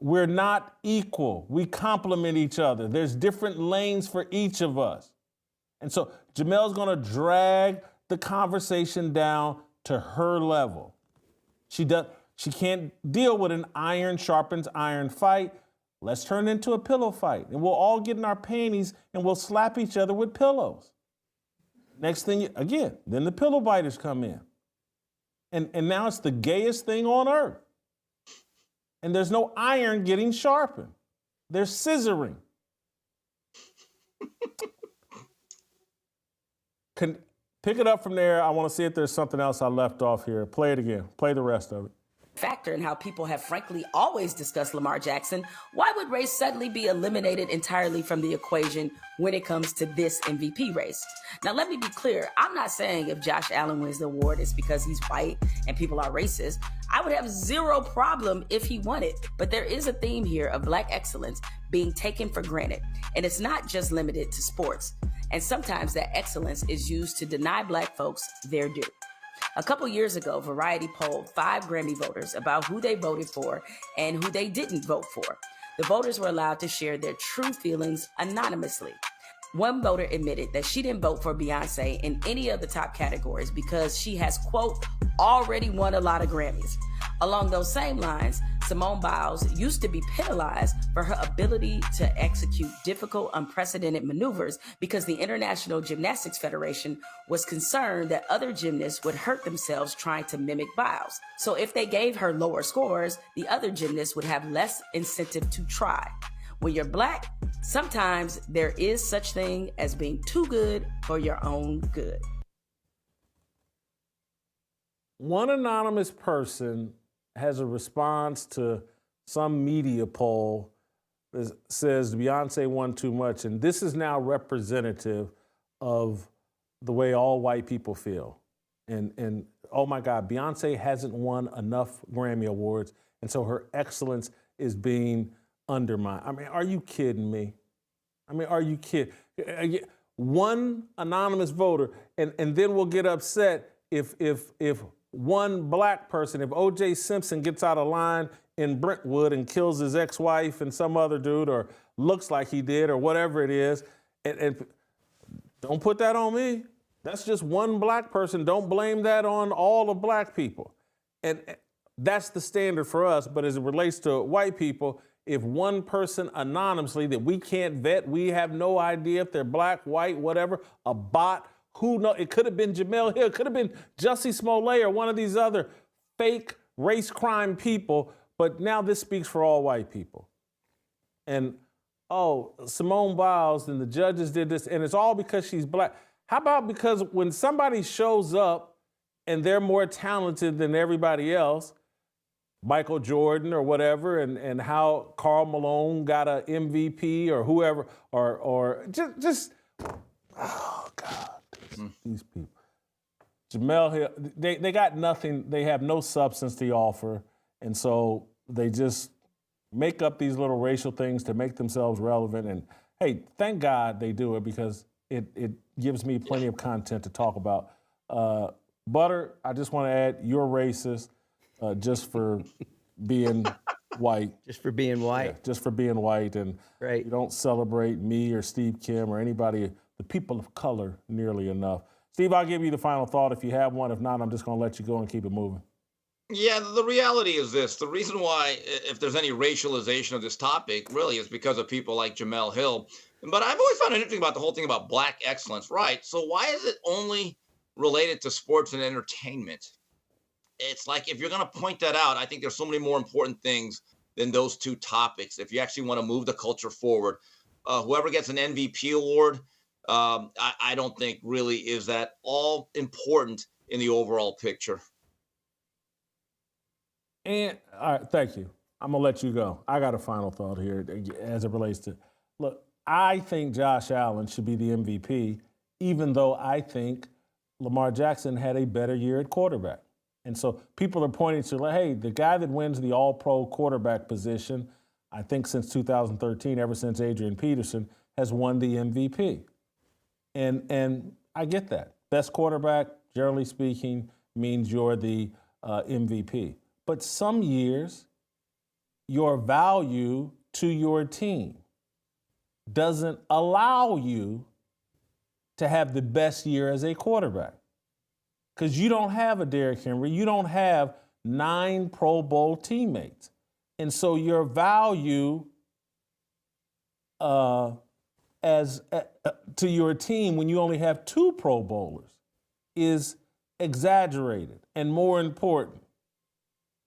We're not equal. We complement each other. There's different lanes for each of us. And so Jemele's going to drag the conversation down to her level. She can't deal with an iron sharpens iron fight. Let's turn it into a pillow fight. And we'll all get in our panties and we'll slap each other with pillows. Next thing, then the pillow biters come in. And now it's the gayest thing on earth. And there's no iron getting sharpened. There's scissoring. Pick it up from there. I want to see if there's something else I left off here. Play it again. Play the rest of it. Factor in how people have frankly always discussed Lamar Jackson, why would race suddenly be eliminated entirely from the equation when it comes to this MVP race? Now, let me be clear. I'm not saying if Josh Allen wins the award, it's because he's white and people are racist. I would have zero problem if he won it. But there is a theme here of Black excellence being taken for granted. And it's not just limited to sports. And sometimes that excellence is used to deny Black folks their due. A couple years ago, Variety polled 5 Grammy voters about who they voted for and who they didn't vote for. The voters were allowed to share their true feelings anonymously. One voter admitted that she didn't vote for Beyonce in any of the top categories because she has, quote, already won a lot of Grammys. Along those same lines, Simone Biles used to be penalized for her ability to execute difficult, unprecedented maneuvers because the International Gymnastics Federation was concerned that other gymnasts would hurt themselves trying to mimic Biles. So if they gave her lower scores, the other gymnasts would have less incentive to try. When you're Black, sometimes there is such thing as being too good for your own good. One anonymous person has a response to some media poll that says Beyonce won too much, and this is now representative of the way all white people feel. And oh my God, Beyonce hasn't won enough Grammy Awards, and so her excellence is being undermined. I mean, are you kidding me? I mean, are you kidding? One anonymous voter, and then we'll get upset if one black person, if O.J. Simpson gets out of line in Brentwood and kills his ex-wife and some other dude, or looks like he did, or whatever it is, and don't put that on me. That's just one black person. Don't blame that on all the black people. And that's the standard for us. But as it relates to white people, if one person anonymously that we can't vet, we have no idea if they're black, white, whatever, a bot, who knows? It could have been Jemelle Hill, it could have been Jussie Smollett or one of these other fake race crime people. But now this speaks for all white people. And, Simone Biles and the judges did this, and it's all because she's black. How about because when somebody shows up and they're more talented than everybody else, Michael Jordan or whatever, and how Karl Malone got an MVP or whoever, or just oh God, these people. Jemelle Hill, they got nothing, they have no substance to offer, and so they just make up these little racial things to make themselves relevant. And hey, thank God they do it, because it gives me plenty of content to talk about. Butter, I just want to add, you're racist just for being white. Just for being white? Yeah, just for being white. And right. You don't celebrate me or Steve Kim or anybody, the people of color, nearly enough. Steve, I'll give you the final thought if you have one. If not, I'm just going to let you go and keep it moving. Yeah, the reality is this. The reason why, if there's any racialization of this topic, really is because of people like Jemelle Hill. But I've always found it interesting about the whole thing about black excellence, right? So why is it only related to sports and entertainment? It's like, if you're going to point that out, I think there's so many more important things than those two topics. If you actually want to move the culture forward, whoever gets an MVP award, I don't think really is that all important in the overall picture. And all right, thank you. I'm going to let you go. I got a final thought here as it relates to, look, I think Josh Allen should be the MVP, even though I think Lamar Jackson had a better year at quarterback. And so people are pointing to, like, hey, the guy that wins the all-pro quarterback position, I think since 2013, ever since Adrian Peterson, has won the MVP. And I get that. Best quarterback, generally speaking, means you're the MVP. But some years, your value to your team doesn't allow you to have the best year as a quarterback. Because you don't have a Derrick Henry. You don't have 9 Pro Bowl teammates. And so your value to your team when you only have 2 Pro Bowlers is exaggerated and more important.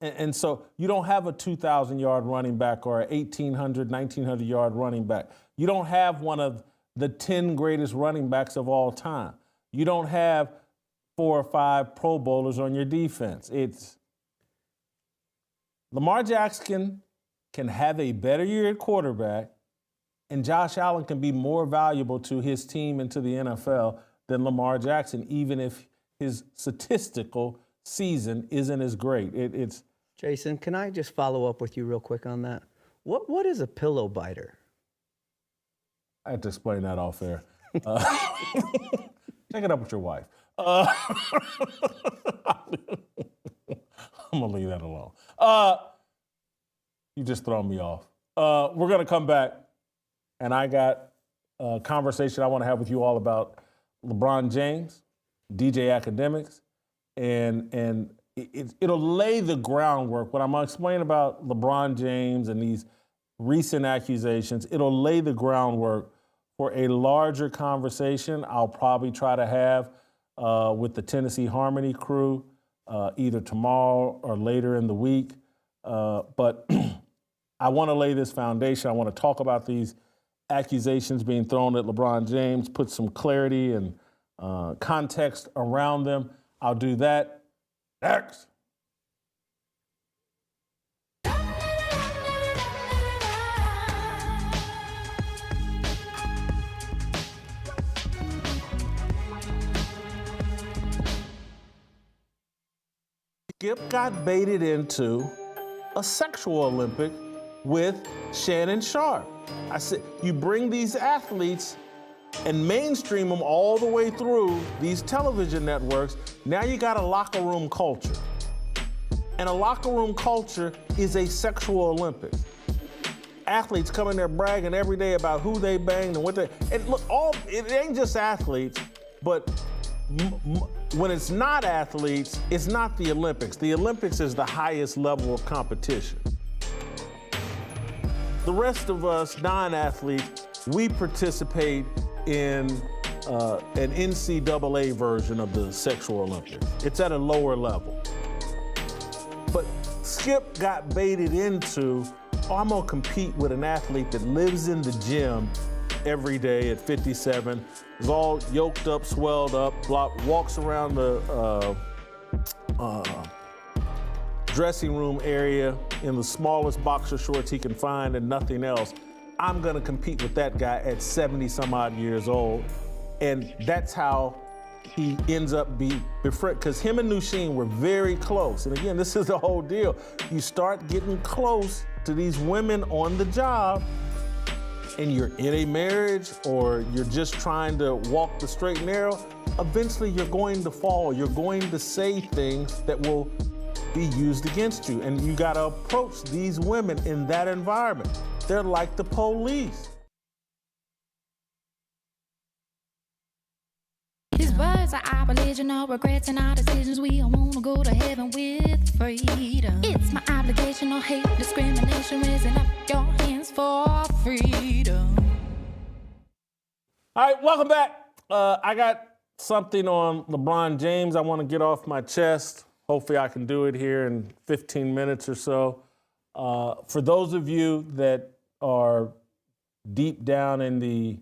And so you don't have a 2,000-yard running back or an 1,800, 1,900-yard running back. You don't have one of the 10 greatest running backs of all time. You don't have 4 or 5 Pro Bowlers on your defense. It's Lamar Jackson can have a better year at quarterback, and Josh Allen can be more valuable to his team and to the NFL than Lamar Jackson, even if his statistical season isn't as great. It's Jason, can I just follow up with you real quick on that? What is a pillow biter? I had to explain that off air. Take it up with your wife. I'm going to leave that alone. You just throw me off. We're going to come back, and I got a conversation I want to have with you all about LeBron James, DJ Academics, and it'll lay the groundwork. What I'm going to explain about LeBron James and these recent accusations, it'll lay the groundwork for a larger conversation I'll probably try to have with the Tennessee Harmony crew either tomorrow or later in the week. But I want to lay this foundation. I want to talk about these accusations being thrown at LeBron James, put some clarity and context around them. I'll do that next. Skip got baited into a sexual Olympic with Shannon Sharpe. I said, you bring these athletes and mainstream them all the way through these television networks, now you got a locker room culture. And a locker room culture is a sexual Olympics. Athletes come in there bragging every day about who they banged and what they, and look, it ain't just athletes, but when it's not athletes, it's not the Olympics. The Olympics is the highest level of competition. The rest of us non-athletes, we participate in an NCAA version of the sexual Olympics. It's at a lower level. But Skip got baited into, I'm gonna compete with an athlete that lives in the gym every day at 57, is all yoked up, swelled up, walks around the dressing room area in the smallest boxer shorts he can find and nothing else. I'm gonna compete with that guy at 70 some odd years old. And that's how he ends up being befriended, because him and Nusheen were very close. And again, this is the whole deal. You start getting close to these women on the job, and you're in a marriage or you're just trying to walk the straight and narrow, eventually you're going to fall. You're going to say things that will be used against you. And you gotta approach these women in that environment. They're like the police. These words are our religion, no regrets in our decisions. We all wanna go to heaven with freedom. It's my obligation, no hate, discrimination, raising up your hands for freedom. All right, welcome back. I got something on LeBron James I want to get off my chest. Hopefully I can do it here in 15 minutes or so. For those of you that are deep down in the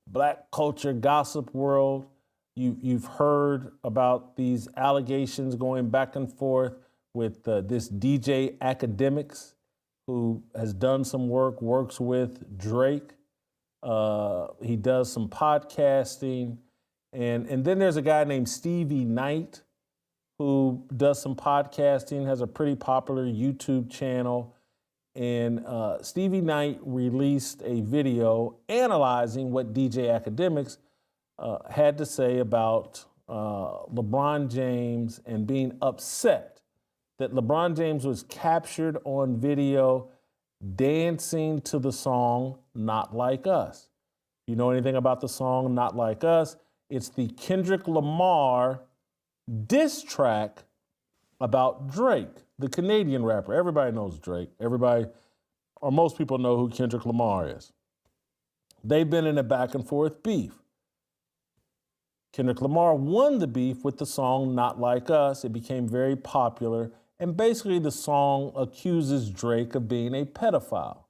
black culture gossip world, you've heard about these allegations going back and forth with this DJ Academics, who has done some work, works with Drake. He does some podcasting. And then there's a guy named Stevie Knight who does some podcasting, has a pretty popular YouTube channel. And Stevie Knight released a video analyzing what DJ Academics had to say about LeBron James and being upset that LeBron James was captured on video dancing to the song Not Like Us. You know anything about the song Not Like Us? It's the Kendrick Lamar diss track about Drake, the Canadian rapper. Everybody knows Drake. Everybody, or most people know who Kendrick Lamar is. They've been in a back and forth beef. Kendrick Lamar won the beef with the song Not Like Us. It became very popular. And basically the song accuses Drake of being a pedophile.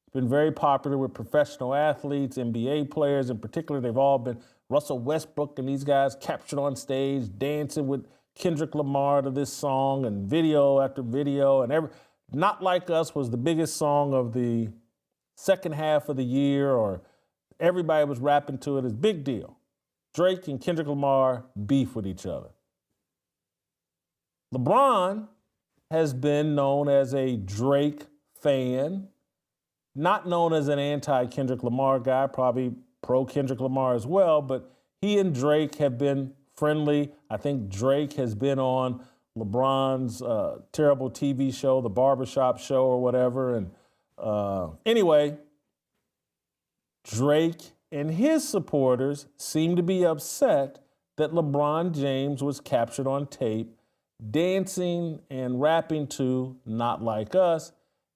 It's been very popular with professional athletes, NBA players in particular. They've all been, Russell Westbrook and these guys captured on stage dancing with Kendrick Lamar to this song, and video after video, and Not Like Us was the biggest song of the second half of the year, or everybody was rapping to it. It's a big deal. Drake and Kendrick Lamar beef with each other. LeBron has been known as a Drake fan, not known as an anti-Kendrick Lamar guy, probably pro-Kendrick Lamar as well, but he and Drake have been friendly. I think Drake has been on LeBron's terrible TV show, The Barbershop Show or whatever. And anyway, Drake and his supporters seem to be upset that LeBron James was captured on tape dancing and rapping to Not Like Us.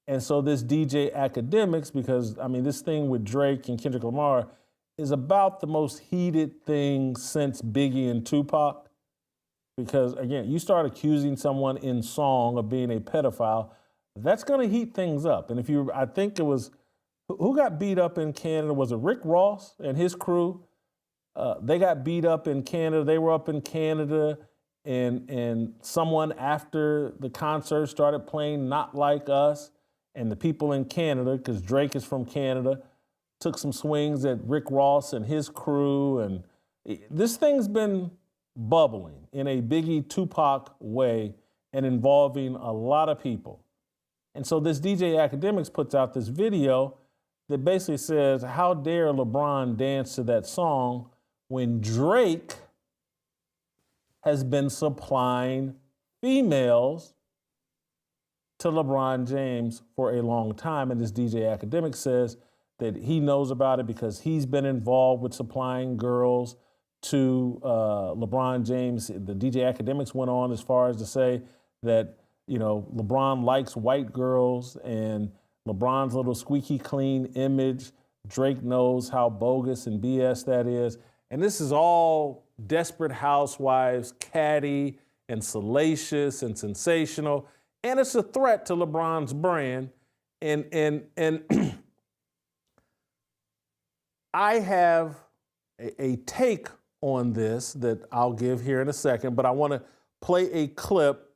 And so this DJ Academics, because, I mean, this thing with Drake and Kendrick Lamar is about the most heated thing since Biggie and Tupac. Because, again, you start accusing someone in song of being a pedophile, that's going to heat things up. And I think it was, who got beat up in Canada? Was it Rick Ross and his crew? They got beat up in Canada. They were up in Canada, and someone after the concert started playing Not Like Us, and the people in Canada, because Drake is from Canada, took some swings at Rick Ross and his crew. And this thing's been bubbling in a Biggie Tupac way and involving a lot of people. And so this DJ Academics puts out this video that basically says, how dare LeBron dance to that song when Drake has been supplying females to LeBron James for a long time. And this DJ Academic says that he knows about it because he's been involved with supplying girls to LeBron James. The DJ Academics went on as far as to say that, you know, LeBron likes white girls and LeBron's little squeaky clean image, Drake knows how bogus and BS that is. And this is all Desperate Housewives, catty and salacious and sensational. And it's a threat to LeBron's brand. And I have a take on this that I'll give here in a second, but I want to play a clip.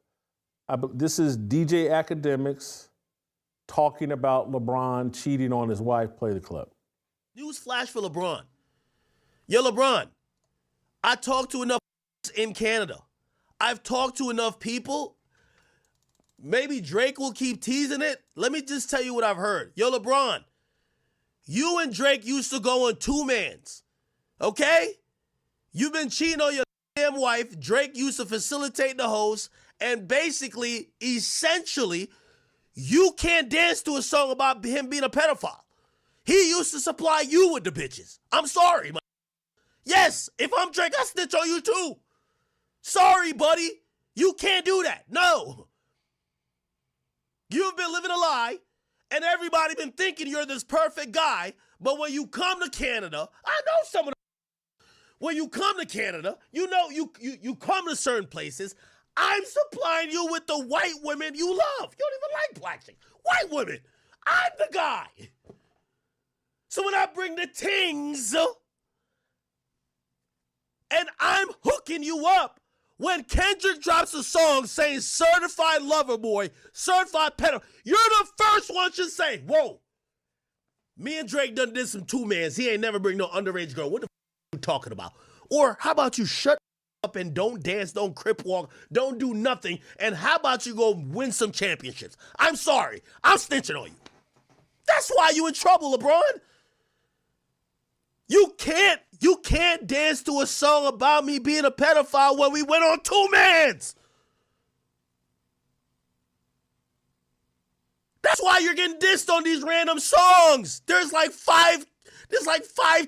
This is DJ Academics talking about LeBron cheating on his wife. Play the clip. News flash for LeBron. Yo, LeBron, I talked to enough in Canada. I've talked to enough people. Maybe Drake will keep teasing it. Let me just tell you what I've heard. Yo, LeBron, you and Drake used to go on two-mans, okay? You've been cheating on your damn wife. Drake used to facilitate the host, and basically, essentially, you can't dance to a song about him being a pedophile. He used to supply you with the bitches. I'm sorry, man. Yes, if I'm Drake, I snitch on you too. Sorry, buddy. You can't do that. No. You've been living a lie, and everybody been thinking you're this perfect guy, but when you come to Canada, I know some of the when you come to Canada, you know you come to certain places, I'm supplying you with the white women you love. You don't even like black chicks. White women. I'm the guy. So when I bring the tings, and I'm hooking you up, when Kendrick drops a song saying certified lover boy, certified pedo, you're the first one to say, whoa, me and Drake done did some two-mans. He ain't never bring no underage girl. What the you talking about? Or how about you shut up and don't dance, don't crip walk, don't do nothing, and how about you go win some championships? I'm sorry. I'm snitching on you. That's why you in trouble, LeBron. You can't dance to a song about me being a pedophile when we went on two-mans. That's why you're getting dissed on these random songs. There's like five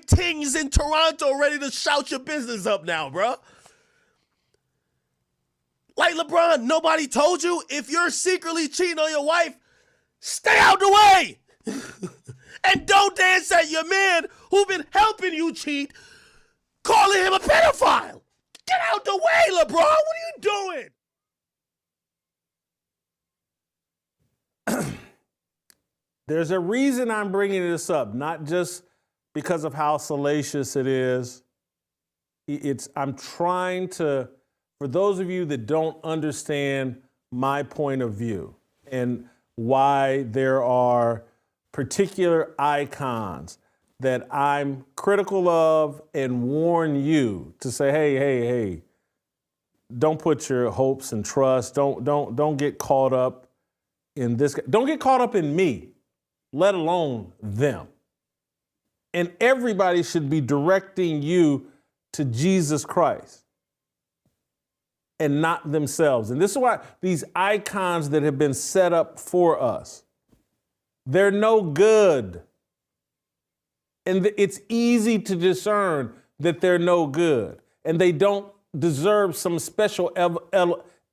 tings in Toronto ready to shout your business up now, bro. Like LeBron, nobody told you if you're secretly cheating on your wife, stay out the way. And don't dance at your man who been helping you cheat, calling him a pedophile. Get out the way, LeBron. What are you doing? There's a reason I'm bringing this up, not just because of how salacious it is. I'm trying to, for those of you that don't understand my point of view and why there are particular icons that I'm critical of and warn you to say, hey, don't put your hopes and trust. Don't get caught up in this. Don't get caught up in me, let alone them. And everybody should be directing you to Jesus Christ and not themselves. And this is why these icons that have been set up for us, they're no good. And it's easy to discern that they're no good. And they don't deserve some special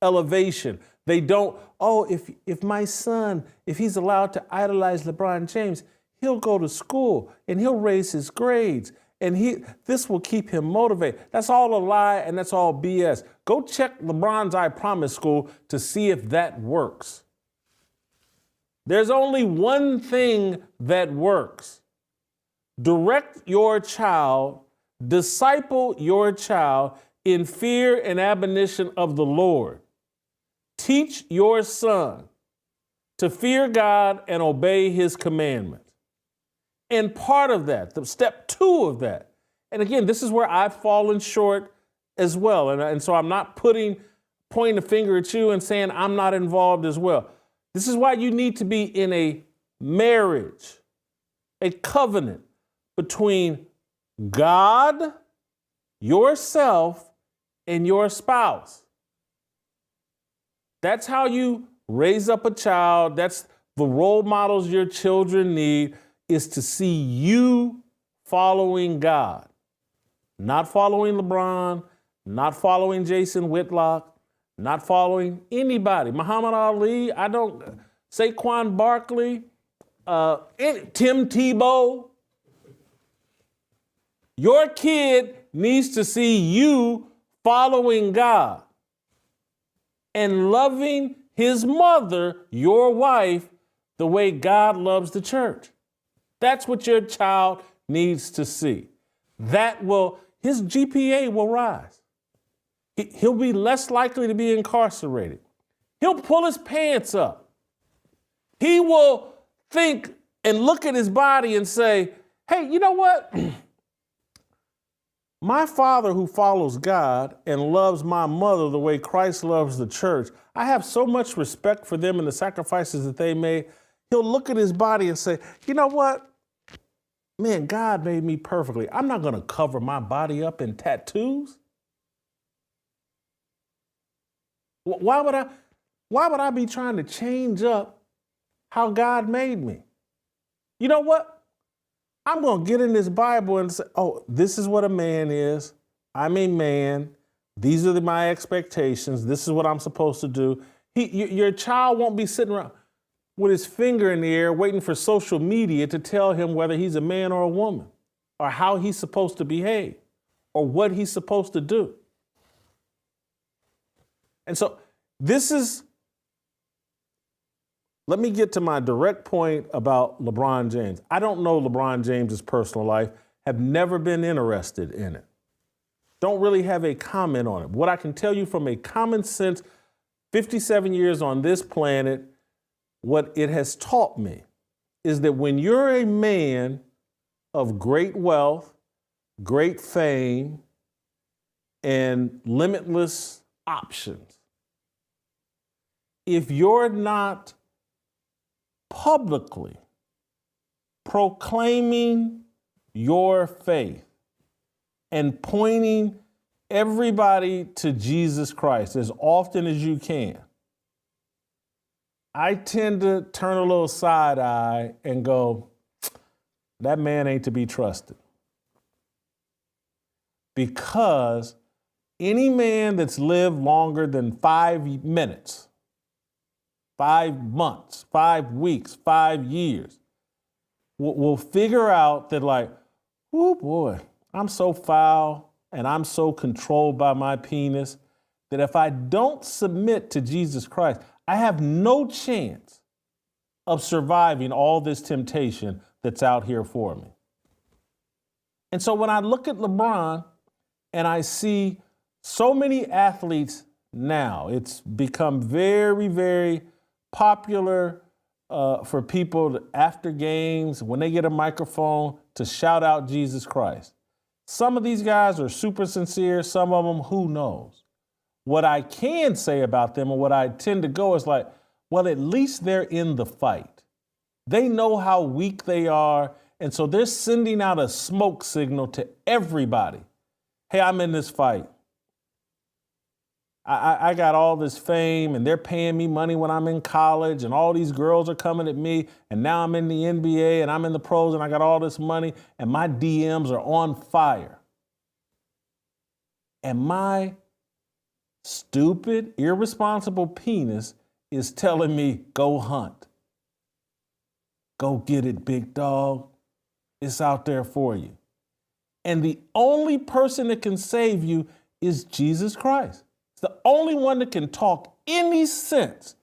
elevation. They don't, if my son, if he's allowed to idolize LeBron James, he'll go to school and he'll raise his grades. And this will keep him motivated. That's all a lie and that's all BS. Go check LeBron's I Promise School to see if that works. There's only one thing that works. Direct your child, disciple your child in fear and admonition of the Lord. Teach your son to fear God and obey his commandments. And part of that, the step 2 of that, and again, this is where I've fallen short as well. And so I'm not pointing a finger at you and saying I'm not involved as well. This is why you need to be in a marriage, a covenant between God, yourself, and your spouse. That's how you raise up a child. That's the role models your children need, is to see you following God. Not following LeBron, not following Jason Whitlock, not following anybody. Muhammad Ali, Saquon Barkley, Tim Tebow. Your kid needs to see you following God and loving his mother, your wife, the way God loves the church. That's what your child needs to see. His GPA will rise. He'll be less likely to be incarcerated. He'll pull his pants up. He will think and look at his body and say, hey, you know what? My father who follows God and loves my mother the way Christ loves the church, I have so much respect for them and the sacrifices that they made. He'll look at his body and say, you know what? Man, God made me perfectly. I'm not going to cover my body up in tattoos. Why would I be trying to change up how God made me? You know what? I'm going to get in this Bible and say, oh, this is what a man is. I'm a man. These are my expectations. This is what I'm supposed to do. Your child won't be sitting around with his finger in the air waiting for social media to tell him whether he's a man or a woman, or how he's supposed to behave, or what he's supposed to do. And so let me get to my direct point about LeBron James. I don't know LeBron James's personal life, have never been interested in it. Don't really have a comment on it. What I can tell you from a common sense, 57 years on this planet, what it has taught me is that when you're a man of great wealth, great fame, and limitless options, if you're not publicly proclaiming your faith and pointing everybody to Jesus Christ as often as you can, I tend to turn a little side eye and go, that man ain't to be trusted. Because any man that's lived longer than 5 minutes, 5 months, 5 weeks, 5 years, will figure out that, like, oh boy, I'm so foul and I'm so controlled by my penis that if I don't submit to Jesus Christ, I have no chance of surviving all this temptation that's out here for me. And so when I look at LeBron and I see so many athletes now, it's become very, very popular for people after games, when they get a microphone, to shout out Jesus Christ. Some of these guys are super sincere. Some of them, who knows? What I can say about them, and what I tend to go, is like, well, at least they're in the fight. They know how weak they are, and so they're sending out a smoke signal to everybody. Hey, I'm in this fight. I got all this fame, and they're paying me money when I'm in college, and all these girls are coming at me, and now I'm in the NBA, and I'm in the pros, and I got all this money, and my DMs are on fire. And my stupid, irresponsible penis is telling me, go hunt. Go get it, big dog. It's out there for you. And the only person that can save you is Jesus Christ. It's the only one that can talk any sense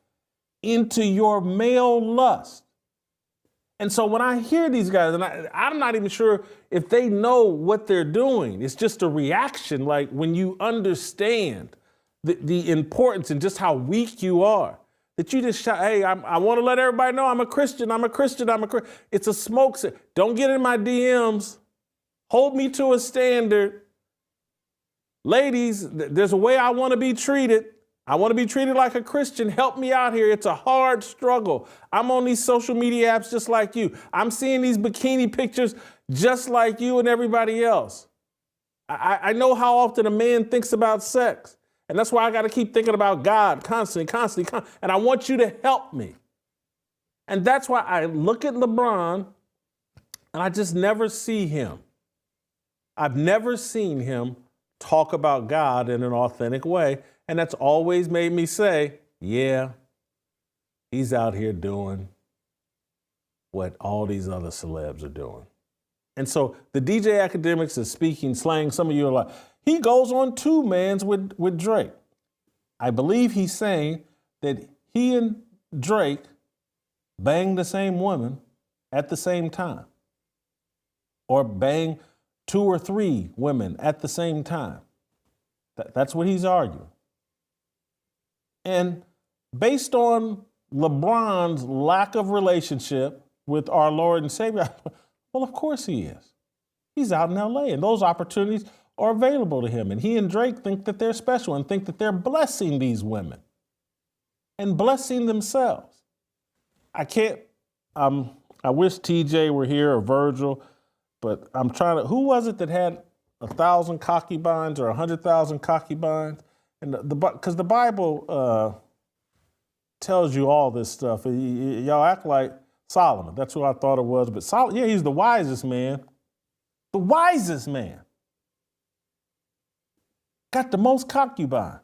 into your male lust. And so when I hear these guys, and I'm not even sure if they know what they're doing. It's just a reaction, like when you understand the importance and just how weak you are, that you just shout, hey, I want to let everybody know I'm a Christian, I'm a Christian, I'm a Christian. It's a smoke signal. Don't get in my DMs. Hold me to a standard. Ladies, there's a way I want to be treated. I want to be treated like a Christian. Help me out here. It's a hard struggle. I'm on these social media apps just like you. I'm seeing these bikini pictures just like you and everybody else. I know how often a man thinks about sex. And that's why I got to keep thinking about God constantly. And I want you to help me. And that's why I look at LeBron and I just never see him. I've never seen him talk about God in an authentic way. And that's always made me say, yeah, he's out here doing what all these other celebs are doing. And so the DJ academics is speaking slang. Some of you are like, he goes on 2-mans with Drake. I believe he's saying that he and Drake bang the same woman at the same time, or bang 2 or 3 women at the same time. That's what he's arguing. And based on LeBron's lack of relationship with our Lord and Savior, well, of course he is. He's out in LA, and those opportunities are available to him. And he and Drake think that they're special and think that they're blessing these women and blessing themselves. I wish TJ were here or Virgil, but I'm trying to, who was it that had 1,000 concubines or 100,000 concubines? And because the Bible tells you all this stuff. Y'all act like Solomon. That's who I thought it was. But Solomon, yeah, he's the wisest man. The wisest man. Got the most concubines.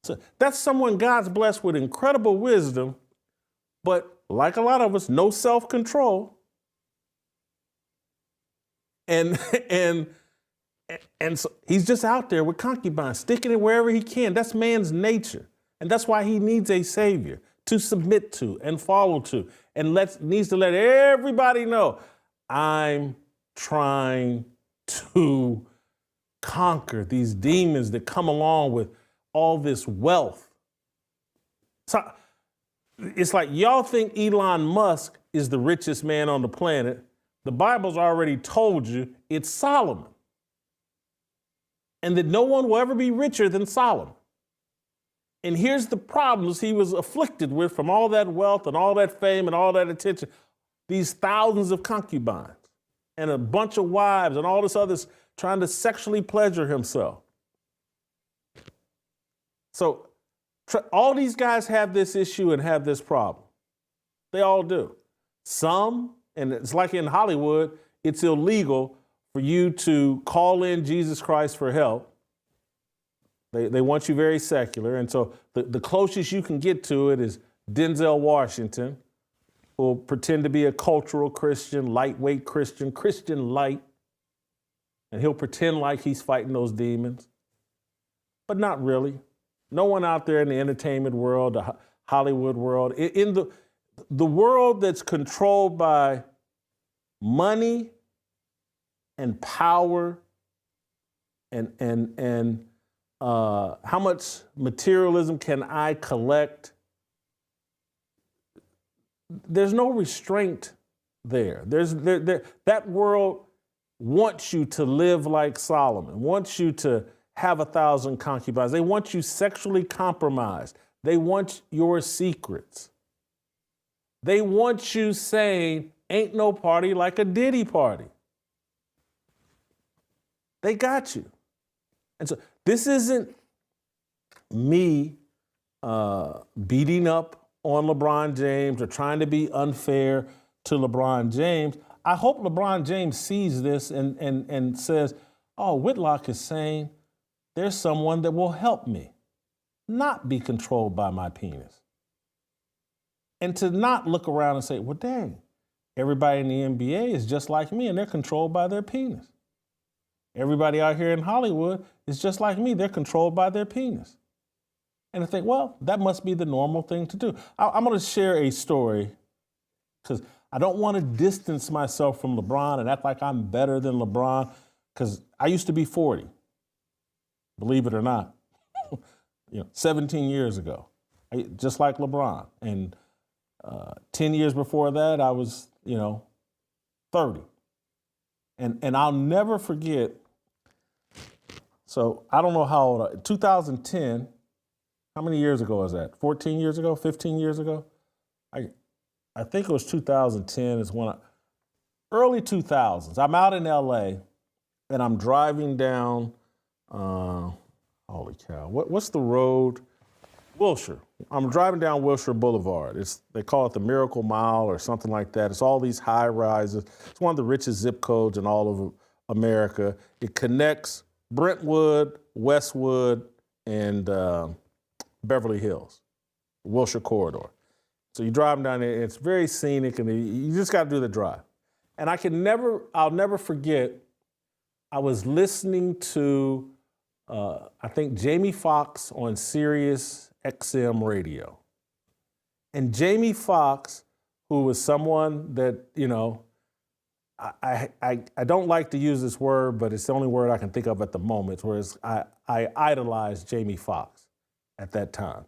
So that's someone God's blessed with incredible wisdom, but like a lot of us, no self-control. And so he's just out there with concubines, sticking it wherever he can. That's man's nature. And that's why he needs a savior to submit to and follow to, and needs to let everybody know, I'm trying to conquer these demons that come along with all this wealth. So it's like y'all think Elon Musk is the richest man on the planet. The Bible's already told you it's Solomon. And that no one will ever be richer than Solomon. And here's the problems he was afflicted with from all that wealth and all that fame and all that attention. These thousands of concubines and a bunch of wives and all this other trying to sexually pleasure himself. So all these guys have this issue and have this problem. They all do. Some, and it's like in Hollywood, it's illegal for you to call in Jesus Christ for help. They want you very secular. And so the closest you can get to it is Denzel Washington, who will pretend to be a cultural Christian, lightweight Christian, Christian light. And he'll pretend like he's fighting those demons. But not really. No one out there in the entertainment world, the Hollywood world, in the world that's controlled by money and power and how much materialism can I collect? There's no restraint there. That world wants you to live like Solomon, wants you to have 1,000 concubines. They want you sexually compromised. They want your secrets. They want you saying, ain't no party like a Diddy party. They got you. And so this isn't me beating up on LeBron James or trying to be unfair to LeBron James. I hope LeBron James sees this and says, oh, Whitlock is saying there's someone that will help me not be controlled by my penis. And to not look around and say, well, dang, everybody in the NBA is just like me and they're controlled by their penis. Everybody out here in Hollywood is just like me. They're controlled by their penis. And I think, well, that must be the normal thing to do. I'm going to share a story because I don't want to distance myself from LeBron and act like I'm better than LeBron because I used to be 40, believe it or not, 17 years ago, just like LeBron. And 10 years before that, I was, 30. And I'll never forget So I don't know how old, 2010, how many years ago was that? 14 years ago, 15 years ago? I think it was 2010 is when early 2000s. I'm out in LA and I'm driving down, holy cow, what's the road? Wilshire. I'm driving down Wilshire Boulevard. They call it the Miracle Mile or something like that. It's all these high rises. It's one of the richest zip codes in all of America. It connects Brentwood, Westwood, and Beverly Hills, Wilshire corridor. So you're driving down there, and it's very scenic, and you just got to do the drive. And I'll never forget, I was listening to, I think, Jamie Foxx on Sirius XM radio. And Jamie Foxx, who was someone that, you know, I don't like to use this word, but it's the only word I can think of at the moment, whereas I idolized Jamie Foxx at that time.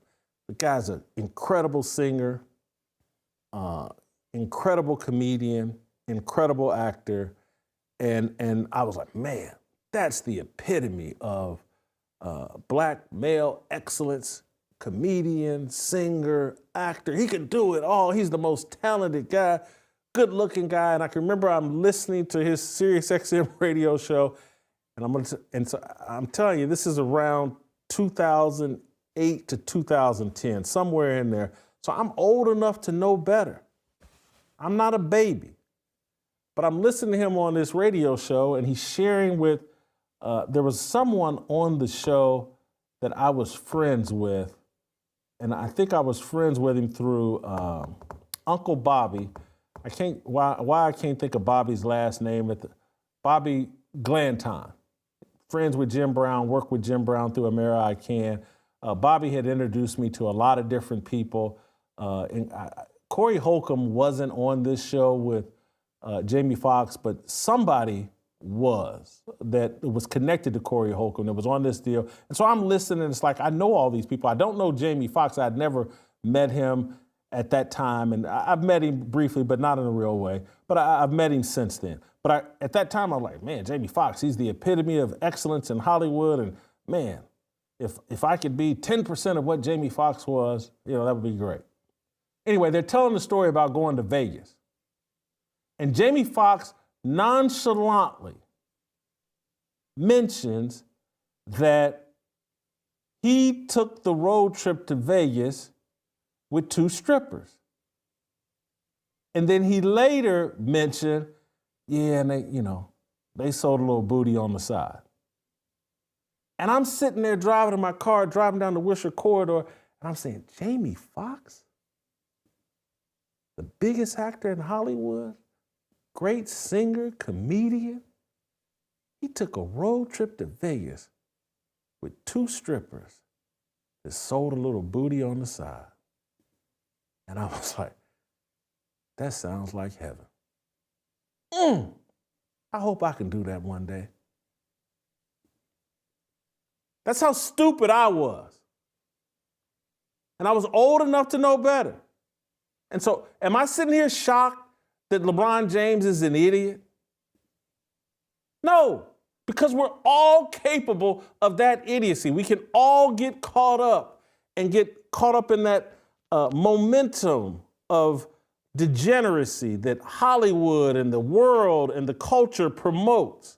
The guy's an incredible singer, incredible comedian, incredible actor, and I was like, man, that's the epitome of black male excellence, comedian, singer, actor. He can do it all. He's the most talented guy, good-looking guy. And I can remember I'm listening to his Sirius XM radio show, and so I'm telling you, this is around 2008 to 2010, somewhere in there. So I'm old enough to know better. I'm not a baby. But I'm listening to him on this radio show, and he's sharing with, there was someone on the show that I was friends with, and I think I was friends with him through Uncle Bobby. Why I can't think of Bobby's last name. Bobby Glanton. Friends with Jim Brown, worked with Jim Brown through America I Can. Bobby had introduced me to a lot of different people. Corey Holcomb wasn't on this show with Jamie Foxx, but somebody that was connected to Corey Holcomb that was on this deal. And so I'm listening, and it's like, I know all these people. I don't know Jamie Foxx. I'd never met him at that time, and I've met him briefly, but not in a real way. But I've met him since then. But at that time, I'm like, man, Jamie Foxx, he's the epitome of excellence in Hollywood, and man, if I could be 10% of what Jamie Foxx was, that would be great. Anyway, they're telling the story about going to Vegas. And Jamie Foxx nonchalantly mentions that he took the road trip to Vegas with 2 strippers. And then he later mentioned, and they sold a little booty on the side. And I'm sitting there driving in my car, driving down the Wilshire corridor, and I'm saying, Jamie Foxx, the biggest actor in Hollywood, great singer, comedian, he took a road trip to Vegas with 2 strippers that sold a little booty on the side. And I was like, that sounds like heaven. I hope I can do that one day. That's how stupid I was. And I was old enough to know better. And so, am I sitting here shocked that LeBron James is an idiot? No, because we're all capable of that idiocy. We can all get caught up in that momentum of degeneracy that Hollywood and the world and the culture promotes.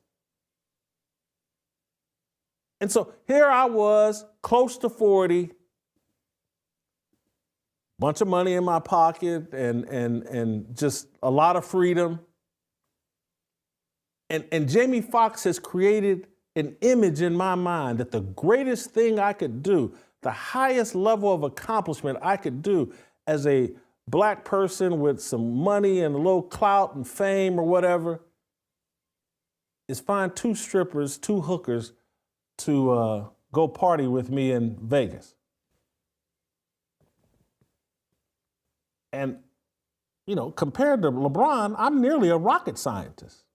And so here I was, close to 40, bunch of money in my pocket and just a lot of freedom. And Jamie Foxx has created an image in my mind that the greatest thing I could do, the highest level of accomplishment I could do as a black person with some money and a little clout and fame or whatever, is find 2 strippers, 2 hookers to go party with me in Vegas. And, compared to LeBron, I'm nearly a rocket scientist.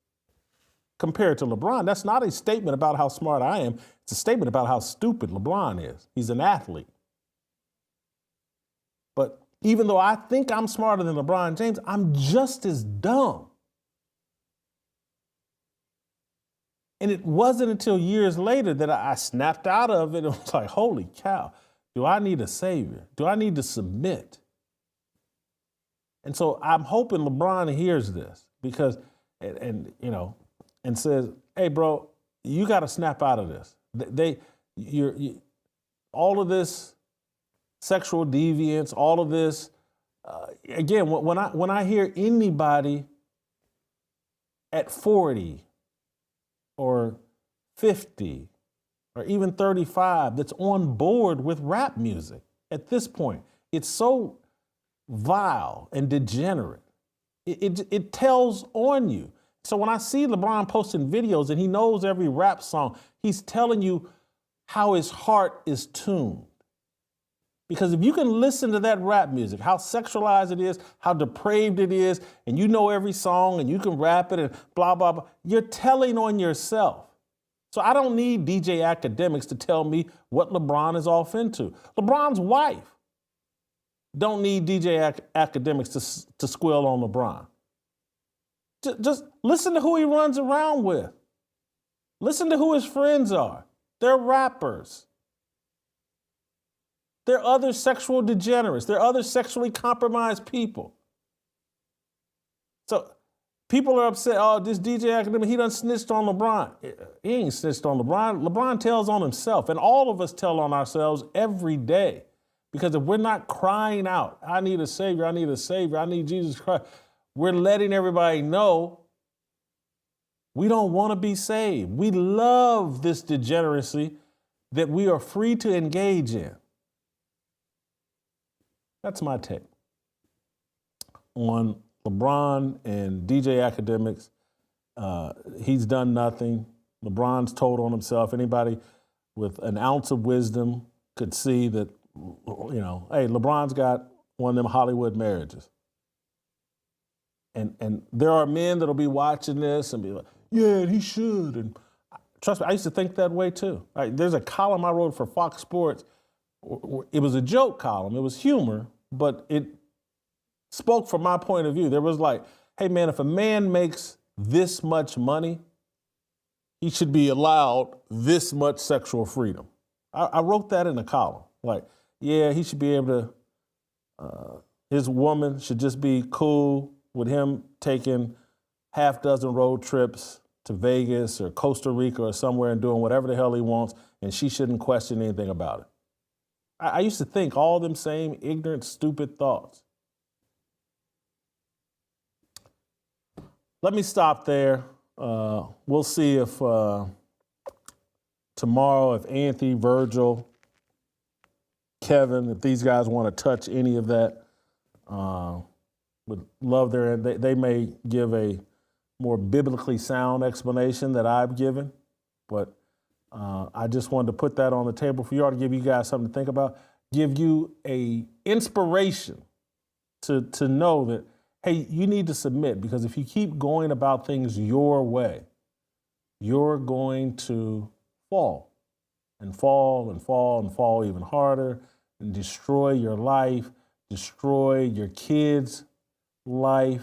Compared to LeBron, that's not a statement about how smart I am. It's a statement about how stupid LeBron is. He's an athlete. But even though I think I'm smarter than LeBron James, I'm just as dumb. And it wasn't until years later that I snapped out of it. It was like, holy cow, do I need a savior? Do I need to submit? And so I'm hoping LeBron hears this because, and says, hey, bro, you got to snap out of this. All of this sexual deviance, all of this, again, when I hear anybody at 40 or 50 or even 35 that's on board with rap music at this point, it's so vile and degenerate. It tells on you. So when I see LeBron posting videos and he knows every rap song, he's telling you how his heart is tuned. Because if you can listen to that rap music, how sexualized it is, how depraved it is, and you know every song and you can rap it and blah, blah, blah, you're telling on yourself. So I don't need DJ Academics to tell me what LeBron is off into. LeBron's wife don't need DJ Academics to squill on LeBron. Just listen to who he runs around with. Listen to who his friends are. They're rappers. They're other sexual degenerates. They're other sexually compromised people. So people are upset, oh, this DJ Academic, he done snitched on LeBron. He ain't snitched on LeBron. LeBron tells on himself, and all of us tell on ourselves every day. Because if we're not crying out, I need a savior, I need a savior, I need Jesus Christ, we're letting everybody know we don't want to be saved. We love this degeneracy that we are free to engage in. That's my take on LeBron and DJ Academics. He's done nothing. LeBron's told on himself. Anybody with an ounce of wisdom could see that, hey, LeBron's got one of them Hollywood marriages. And there are men that'll be watching this and be like, yeah, he should. And trust me, I used to think that way too. There's a column I wrote for Fox Sports. It was a joke column. It was humor, but it spoke from my point of view. There was like, hey man, if a man makes this much money, he should be allowed this much sexual freedom. I wrote that in a column. Like, yeah, he should be able to, his woman should just be cool with him taking half dozen road trips to Vegas or Costa Rica or somewhere and doing whatever the hell he wants, and she shouldn't question anything about it. I used to think all them same ignorant, stupid thoughts. Let me stop there. We'll see if tomorrow, if Anthony, Virgil, Kevin, if these guys want to touch any of that, would love they may give a more biblically sound explanation that I've given, but I just wanted to put that on the table for you all to give you guys something to think about, give you a inspiration to know that, hey, you need to submit, because if you keep going about things your way, you're going to fall and fall and fall and fall even harder and destroy your life, destroy your kids' life,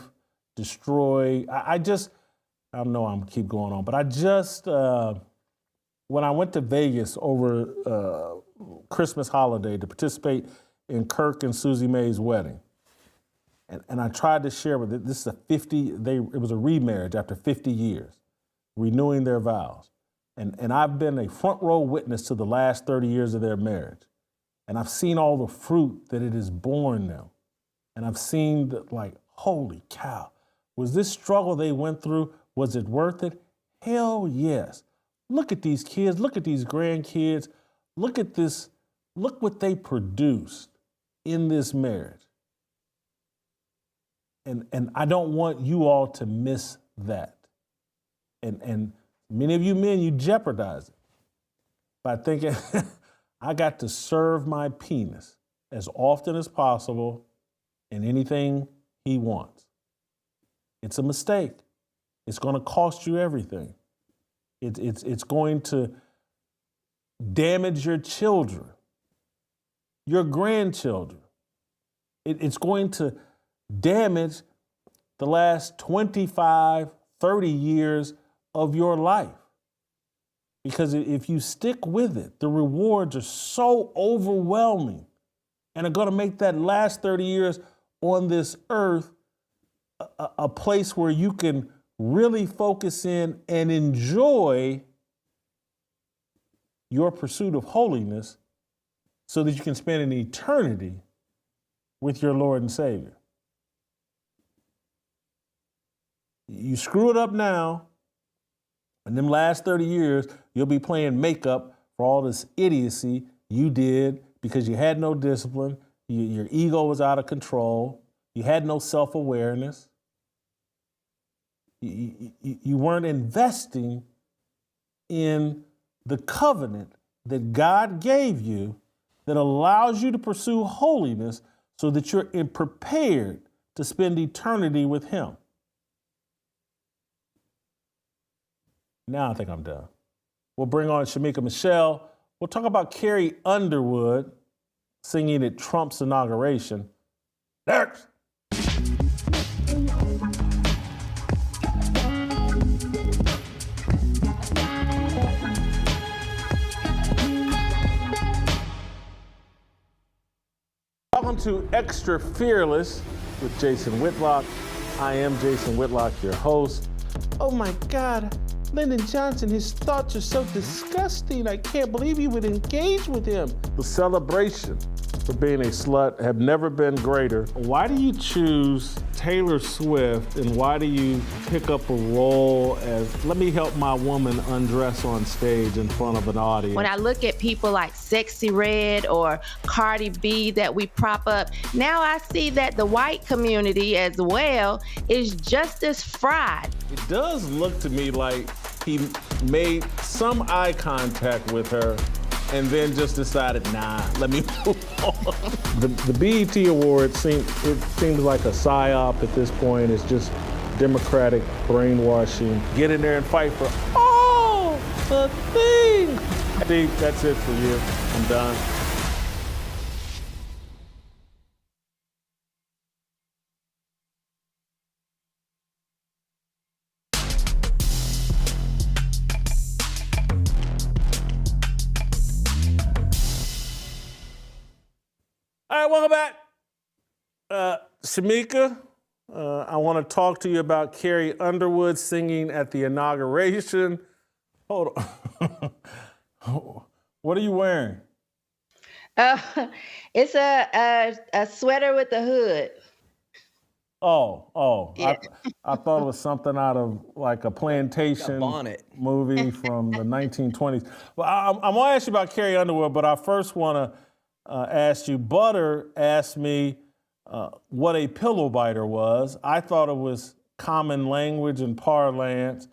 destroy. I don't know, I'm gonna keep going on, but I just, when I went to Vegas over Christmas holiday to participate in Kirk and Susie Mae's wedding, and I tried to share with it, this is it was a remarriage after 50 years, renewing their vows. And I've been a front row witness to the last 30 years of their marriage. And I've seen all the fruit that it has borne them. And I've seen that, like, holy cow, was this struggle they went through, was it worth it? Hell yes. Look at these kids, look at these grandkids, look at this, look what they produced in this marriage. And I don't want you all to miss that. And many of you men, you jeopardize it by thinking, I got to serve my penis as often as possible in anything he wants. It's a mistake. It's going to cost you everything. It's going to damage your children, your grandchildren. It's going to damage the last 25, 30 years of your life. Because if you stick with it, the rewards are so overwhelming and are going to make that last 30 years on this earth a place where you can really focus in and enjoy your pursuit of holiness so that you can spend an eternity with your Lord and Savior. You screw it up now, and them last 30 years, you'll be playing makeup for all this idiocy you did because you had no discipline, your ego was out of control, you had no self-awareness, you weren't investing in the covenant that God gave you that allows you to pursue holiness so that you're prepared to spend eternity with Him. Now I think I'm done. We'll bring on Shemeka Michelle. We'll talk about Carrie Underwood singing at Trump's inauguration. Next. Welcome to Extra Fearless with Jason Whitlock. I am Jason Whitlock, your host. Oh my God, Lyndon Johnson, his thoughts are so disgusting. I can't believe you would engage with him. The celebration for being a slut have never been greater. Why do you choose Taylor Swift and why do you pick up a role as, let me help my woman undress on stage in front of an audience? When I look at people like Sexy Red or Cardi B that we prop up, now I see that the white community as well is just as fried. It does look to me like he made some eye contact with her and then just decided, nah, let me move on. The BET Awards seems like a psyop at this point. It's just Democratic brainwashing. Get in there and fight for all the things. Steve, that's it for you. I'm done. All right, welcome back. Shemeka, I want to talk to you about Carrie Underwood singing at the inauguration. Hold on. What are you wearing? It's a sweater with a hood. Oh. Yeah. I thought it was something out of like a plantation movie from the 1920s. Well, I'm going to ask you about Carrie Underwood, but I first want to asked you. Butter asked me what a pillow biter was. I thought it was common language and parlance.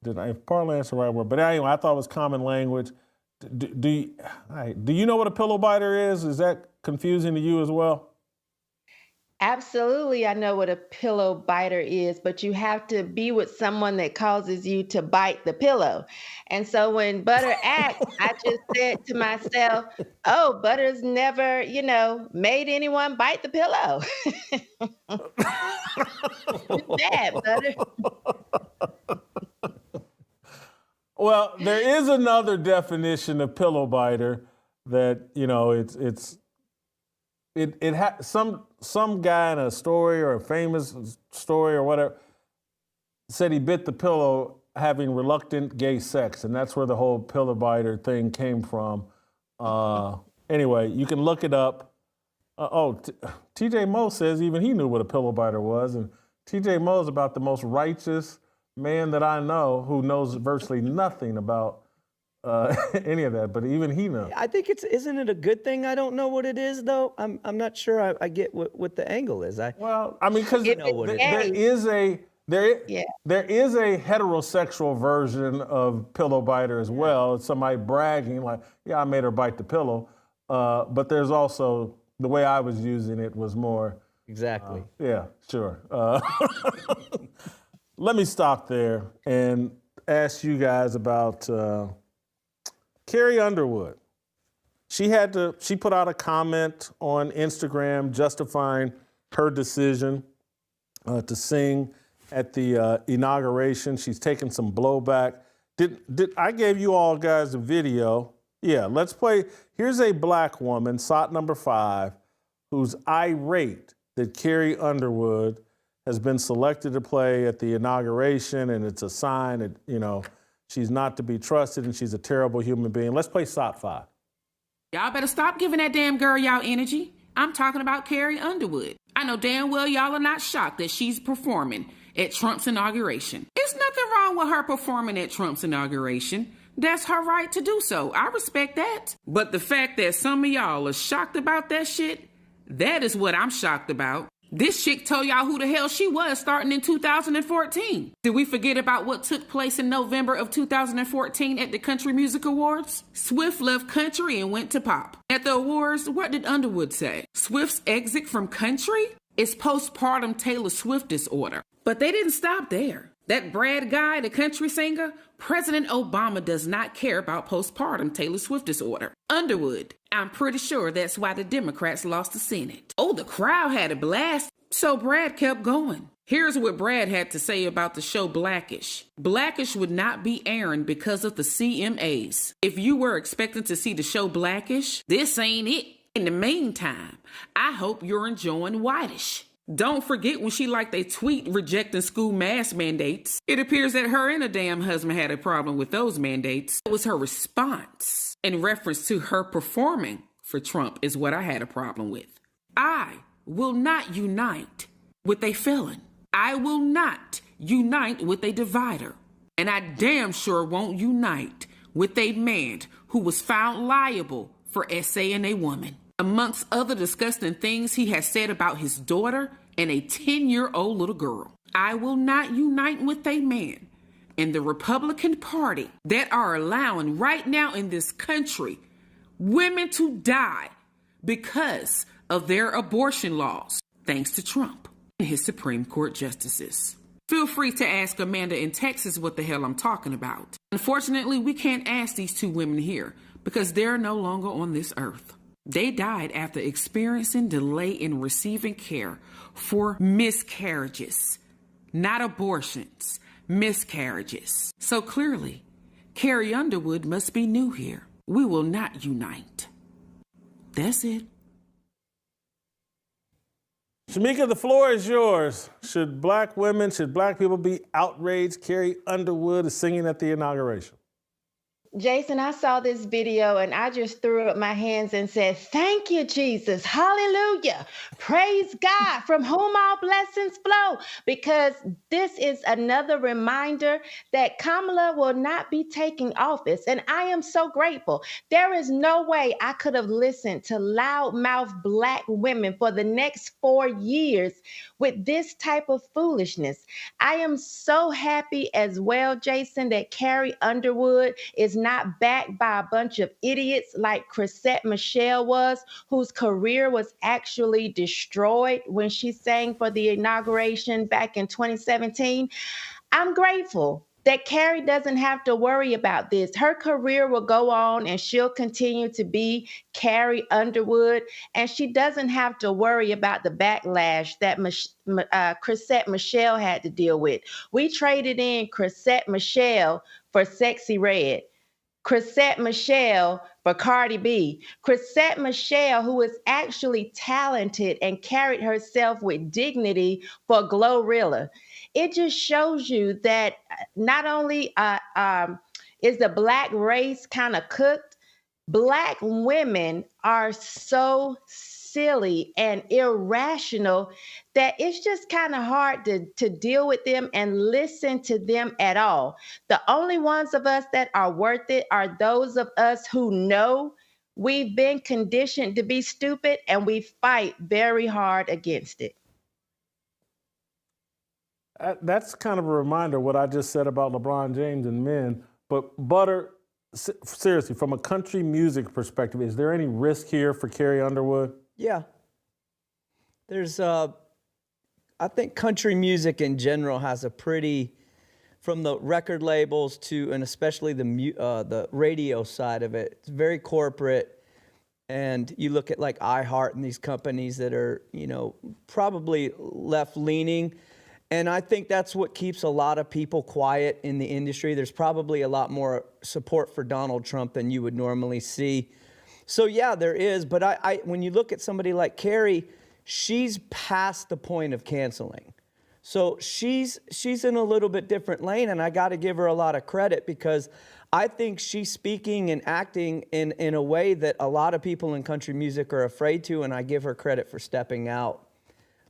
If parlance is the right word? But anyway, I thought it was common language. Do you know what a pillow biter is? Is that confusing to you as well? Absolutely, I know what a pillow biter is, but you have to be with someone that causes you to bite the pillow. And so when Butter asked, I just said to myself, oh, Butter's never, made anyone bite the pillow. It's bad, Butter. Well, there is another definition of pillow biter that, it had some guy in a story or a famous story or whatever said he bit the pillow having reluctant gay sex, and that's where the whole pillow biter thing came from. Anyway, you can look it up. TJ Moe says even he knew what a pillow biter was, and TJ Moe is about the most righteous man that I know who knows virtually nothing about any of that, but even he knows. I think isn't it a good thing I don't know what it is, though? I'm not sure I get what the angle is. Because there is a heterosexual version of pillow biter as well. It's somebody bragging like, yeah, I made her bite the pillow. But there's also, the way I was using it was more. Exactly. Yeah, sure. Let me stop there and ask you guys about Carrie Underwood. She put out a comment on Instagram justifying her decision to sing at the inauguration. She's taken some blowback. Did I gave you all guys a video? Yeah, let's play. Here's a black woman, SOT number 5, who's irate that Carrie Underwood has been selected to play at the inauguration, and it's a sign that, you know, she's not to be trusted and she's a terrible human being. Let's play SOT 5. Y'all better stop giving that damn girl y'all energy. I'm talking about Carrie Underwood. I know damn well y'all are not shocked that she's performing at Trump's inauguration. There's nothing wrong with her performing at Trump's inauguration. That's her right to do so. I respect that. But the fact that some of y'all are shocked about that shit, that is what I'm shocked about. This chick told y'all who the hell she was starting in 2014. Did we forget about what took place in November of 2014 at the Country Music Awards? Swift left country and went to pop. At the awards, what did Underwood say? Swift's exit from country is postpartum Taylor Swift disorder. But they didn't stop there. That Brad guy, the country singer, President Obama does not care about postpartum Taylor Swift disorder. Underwood, I'm pretty sure that's why the Democrats lost the Senate. Oh, the crowd had a blast, so Brad kept going. Here's what Brad had to say about the show Blackish. Blackish would not be airing because of the CMAs. If you were expecting to see the show Blackish, this ain't it. In the meantime, I hope you're enjoying Whitish. Don't forget when she liked a tweet rejecting school mask mandates. It appears that her and her damn husband had a problem with those mandates. It was her response in reference to her performing for Trump is what I had a problem with. I will not unite with a felon. I will not unite with a divider. And I damn sure won't unite with a man who was found liable for essaying a woman. Amongst other disgusting things he has said about his daughter and a 10-year-old little girl. I will not unite with a man in the Republican Party that are allowing right now in this country women to die because of their abortion laws, thanks to Trump and his Supreme Court justices. Feel free to ask Amanda in Texas what the hell I'm talking about. Unfortunately, we can't ask these two women here because they're no longer on this earth. They died after experiencing delay in receiving care for miscarriages, not abortions, miscarriages. So clearly, Carrie Underwood must be new here. We will not unite. That's it. Shemeka, the floor is yours. Should black people be outraged? Carrie Underwood is singing at the inauguration. Jason, I saw this video and I just threw up my hands and said, thank you, Jesus. Hallelujah. Praise God, from whom all blessings flow. Because this is another reminder that Kamala will not be taking office. And I am so grateful. There is no way I could have listened to loudmouth black women for the next 4 years with this type of foolishness. I am so happy as well, Jason, that Carrie Underwood is not backed by a bunch of idiots like Chrisette Michele was, whose career was actually destroyed when she sang for the inauguration back in 2017. I'm grateful that Carrie doesn't have to worry about this. Her career will go on and she'll continue to be Carrie Underwood, and she doesn't have to worry about the backlash that Chrisette Michele had to deal with. We traded in Chrisette Michele for Sexy Red. Chrisette Michele for Cardi B. Chrisette Michele, who is actually talented and carried herself with dignity for Glorilla. It just shows you that not only is the black race kind of cooked, black women are so silly and irrational that it's just kind of hard to deal with them and listen to them at all. The only ones of us that are worth it are those of us who know we've been conditioned to be stupid and we fight very hard against it. That's kind of a reminder of what I just said about LeBron James and men. But Butter, seriously, from a country music perspective, is there any risk here for Carrie Underwood? Yeah. There's, I think country music in general has a pretty, from the record labels to, and especially the radio side of it, it's very corporate. And you look at like iHeart and these companies that are, you know, probably left-leaning. And I think that's what keeps a lot of people quiet in the industry. There's probably a lot more support for Donald Trump than you would normally see. So yeah, there is. But I when you look at somebody like Carrie, she's past the point of canceling. So she's in a little bit different lane, and I got to give her a lot of credit because I think she's speaking and acting in a way that a lot of people in country music are afraid to, and I give her credit for stepping out.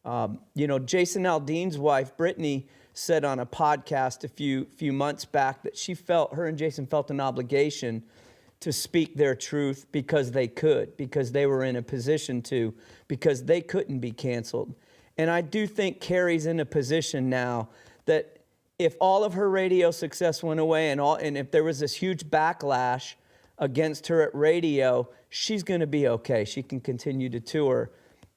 You know, Jason Aldean's wife, Brittany, said on a podcast a few months back that her and Jason felt an obligation to speak their truth because they were in a position to, because they couldn't be canceled. And I do think Carrie's in a position now that if all of her radio success went away and if there was this huge backlash against her at radio, she's going to be okay. She can continue to tour.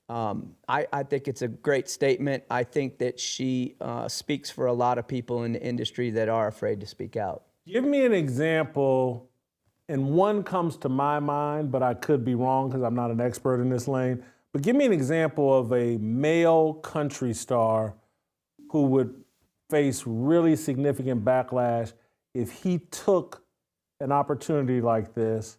I think it's a great statement. I think that she speaks for a lot of people in the industry that are afraid to speak out. Give me an example, and one comes to my mind, but I could be wrong because I'm not an expert in this lane. But give me an example of a male country star who would face really significant backlash if he took an opportunity like this.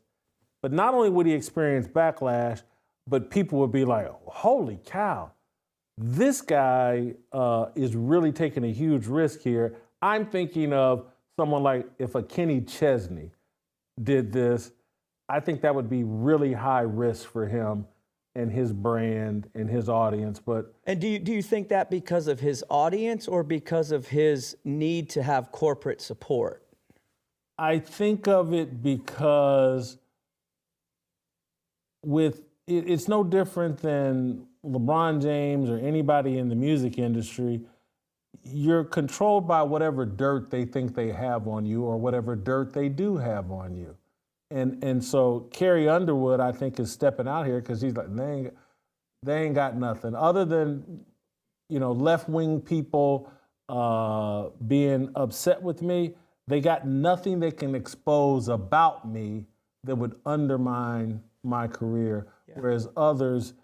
But not only would he experience backlash, but people would be like, holy cow, this guy is really taking a huge risk here. I'm thinking of someone like if a Kenny Chesney did this, I think that would be really high risk for him and his brand and his audience. And do you think that because of his audience or because of his need to have corporate support? I think of it because it's no different than LeBron James or anybody in the music industry. You're controlled by whatever dirt they think they have on you or whatever dirt they do have on you. And so Carrie Underwood, I think, is stepping out here because he's like, they ain't got nothing other than, left-wing people being upset with me. They got nothing they can expose about me that would undermine my career. Yeah. Whereas others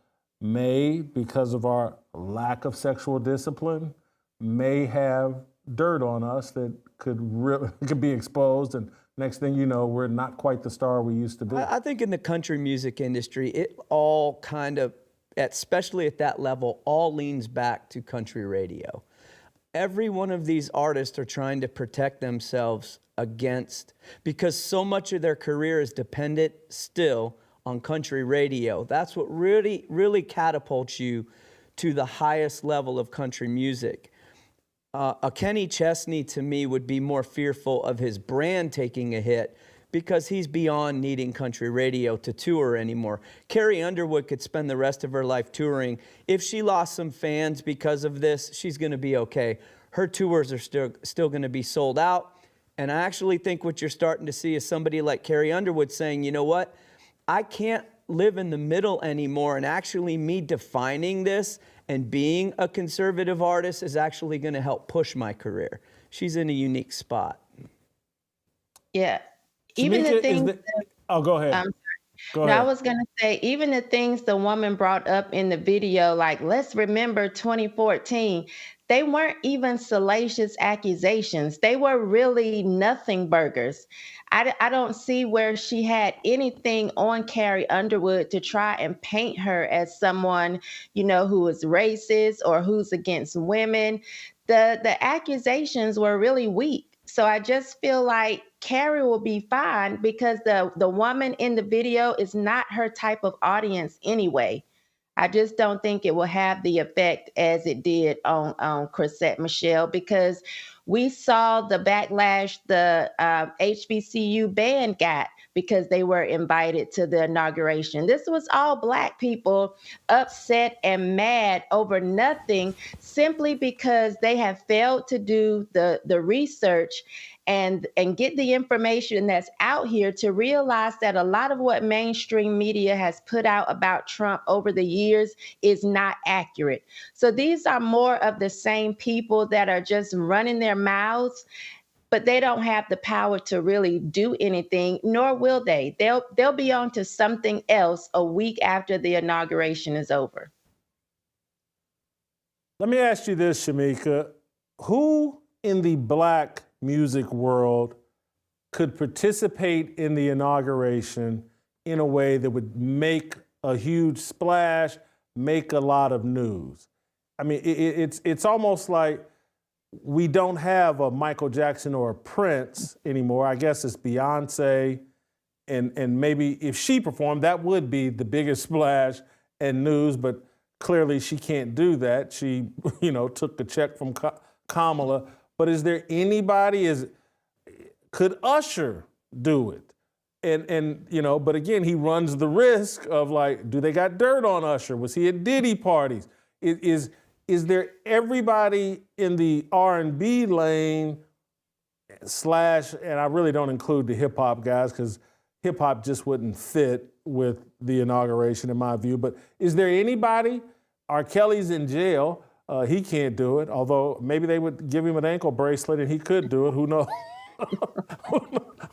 may, because of our lack of sexual discipline, may have dirt on us that could be exposed, and next thing you know, we're not quite the star we used to be. I think in the country music industry, it all kind of, especially at that level, all leans back to country radio. Every one of these artists are trying to protect themselves against, because so much of their career is dependent still on country radio. That's what really, really catapults you to the highest level of country music. A Kenny Chesney, to me, would be more fearful of his brand taking a hit because he's beyond needing country radio to tour anymore. Carrie Underwood could spend the rest of her life touring. If she lost some fans because of this, she's going to be okay. Her tours are still going to be sold out. And I actually think what you're starting to see is somebody like Carrie Underwood saying, you know what, I can't live in the middle anymore, and actually me defining this and being a conservative artist is actually going to help push my career. She's in a unique spot. Yeah. Even the things... go ahead. I'm sorry. Go ahead. I was going to say, even the things the woman brought up in the video, like, let's remember 2014, they weren't even salacious accusations. They were really nothing burgers. I don't see where she had anything on Carrie Underwood to try and paint her as someone, who is racist or who's against women. The accusations were really weak. So I just feel like Carrie will be fine because the woman in the video is not her type of audience anyway. I just don't think it will have the effect as it did on Chrisette Michele, because we saw the backlash the HBCU band got because they were invited to the inauguration. This was all Black people upset and mad over nothing, simply because they have failed to do the research and get the information that's out here to realize that a lot of what mainstream media has put out about Trump over the years is not accurate. So these are more of the same people that are just running their mouths, but they don't have the power to really do anything, nor will they. They'll be on to something else a week after the inauguration is over. Let me ask you this, Shemeka. who in the black music world could participate in the inauguration in a way that would make a huge splash, make a lot of news? I mean, it's almost like we don't have a Michael Jackson or a Prince anymore. I guess it's Beyonce, and maybe if she performed, that would be the biggest splash and news, but clearly she can't do that. She, took a check from Kamala. But is there anybody, could Usher do it? And but again, he runs the risk of do they got dirt on Usher? Was he at Diddy parties? Is there everybody in the R&B lane / and I really don't include the hip hop guys because hip hop just wouldn't fit with the inauguration in my view, but is there anybody? R. Kelly's in jail. He can't do it, although maybe they would give him an ankle bracelet and he could do it. Who knows?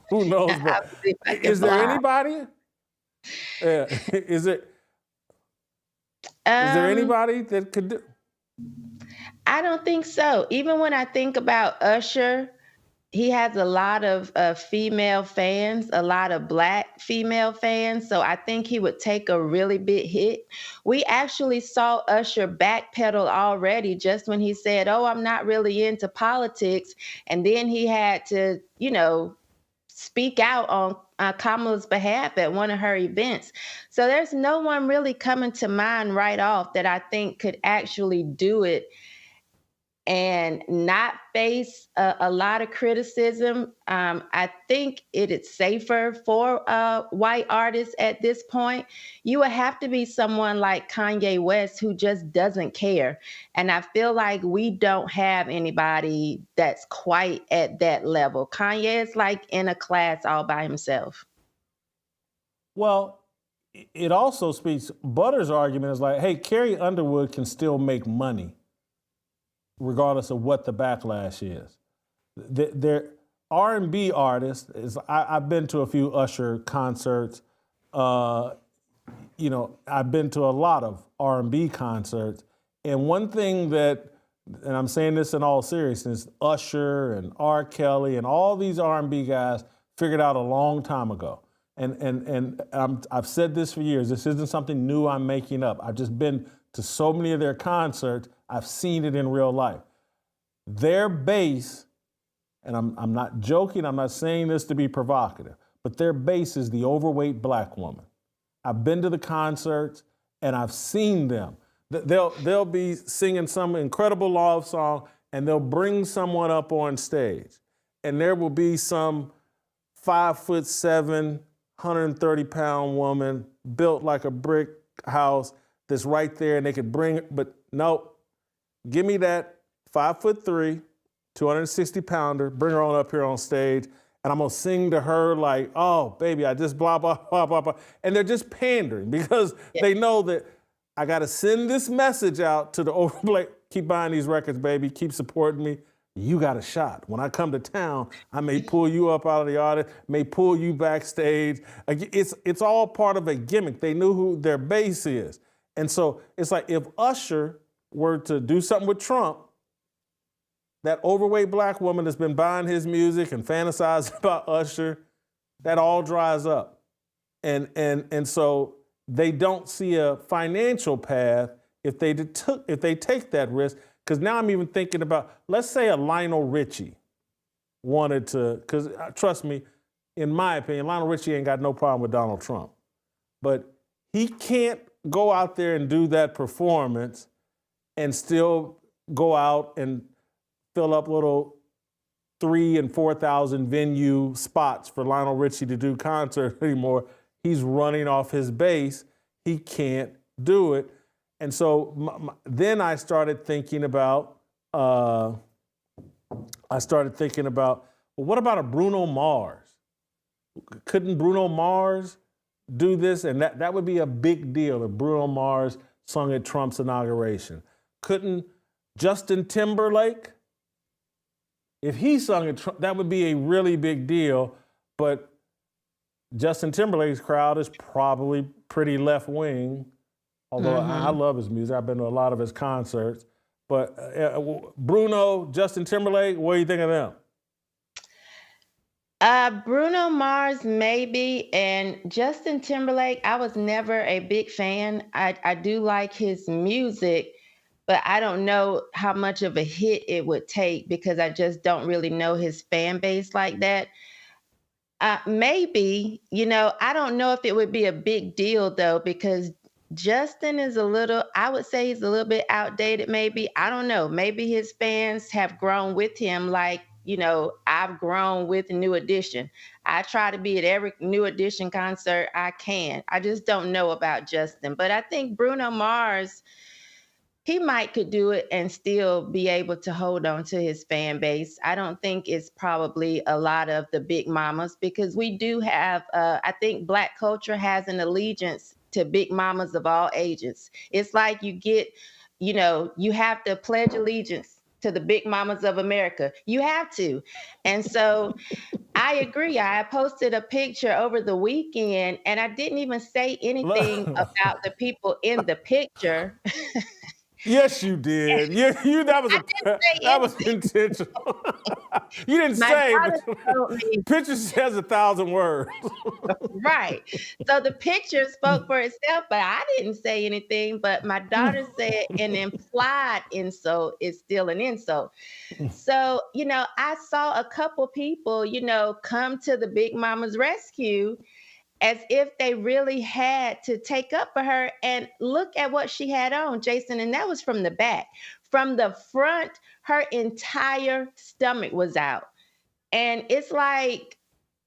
Who knows? But is there anybody? Yeah. Is there anybody that could do? I don't think so. Even when I think about Usher, he has a lot of female fans, a lot of black female fans. So I think he would take a really big hit. We actually saw Usher backpedal already just when he said, "Oh, I'm not really into politics." And then he had to, speak out on Kamala's behalf at one of her events. So there's no one really coming to mind right off that I think could actually do it and not face a lot of criticism. I think it's safer for white artists at this point. You would have to be someone like Kanye West who just doesn't care. And I feel like we don't have anybody that's quite at that level. Kanye is in a class all by himself. Well, it also speaks, Butter's argument is hey, Carrie Underwood can still make money regardless of what the backlash is. They're R&B artists. I've been to a few Usher concerts. I've been to a lot of R&B concerts. And one thing and I'm saying this in all seriousness, Usher and R. Kelly and all these R&B guys figured out a long time ago. And I've said this for years. This isn't something new I'm making up. I've just been to so many of their concerts. I've seen it in real life. Their base, and I'm not joking, I'm not saying this to be provocative, but their base is the overweight black woman. I've been to the concerts and I've seen them. They'll be singing some incredible love song and they'll bring someone up on stage. And there will be some 5'7", 130-pound woman built like a brick house that's right there and they could bring it, but no, give me that 5'3", 260-pounder, bring her on up here on stage, and I'm gonna sing to her oh, baby, I just blah, blah, blah, blah, blah. And they're just pandering because they know that I gotta send this message out to the overweight, keep buying these records, baby, keep supporting me. You got a shot. When I come to town, I may pull you up out of the audience, may pull you backstage. It's all part of a gimmick. They knew who their base is. And so it's if Usher were to do something with Trump, that overweight black woman that's been buying his music and fantasizing about Usher, that all dries up. And so they don't see a financial path if they take that risk. Because now I'm even thinking about, let's say a Lionel Richie wanted to, because trust me, in my opinion, Lionel Richie ain't got no problem with Donald Trump. But he can't go out there and do that performance and still go out and fill up little 3,000 and 4,000 venue spots for Lionel Richie to do concerts anymore. He's running off his base. He can't do it. And so then I started thinking about, well, what about a Bruno Mars? Couldn't Bruno Mars do this? And that would be a big deal if Bruno Mars sung at Trump's inauguration. Couldn't Justin Timberlake? If he sung at Trump, that would be a really big deal. But Justin Timberlake's crowd is probably pretty left-wing, although I love his music. I've been to a lot of his concerts. But Bruno, Justin Timberlake, what do you think of them? Bruno Mars, maybe, and Justin Timberlake, I was never a big fan. I do like his music, but I don't know how much of a hit it would take because I just don't really know his fan base like that. Maybe, I don't know if it would be a big deal though, because Justin is I would say he's a little bit outdated maybe. I don't know. Maybe his fans have grown with him like, I've grown with New Edition. I try to be at every New Edition concert I can. I just don't know about Justin. But I think Bruno Mars, he could do it and still be able to hold on to his fan base. I don't think it's probably a lot of the big mamas because we do have, I think Black culture has an allegiance to big mamas of all ages. It's like you get, you have to pledge allegiance to the big mamas of America. You have to. And so I agree. I posted a picture over the weekend and I didn't even say anything about the people in the picture. Yes, you did. That was intentional. You didn't say, but picture says 1,000 words. Right. So the picture spoke for itself, but I didn't say anything. But my daughter said an implied insult is still an insult. So, I saw a couple people, come to the big mama's rescue as if they really had to take up for her. And look at what she had on, Jason. And that was from the back. From the front, her entire stomach was out. And it's like,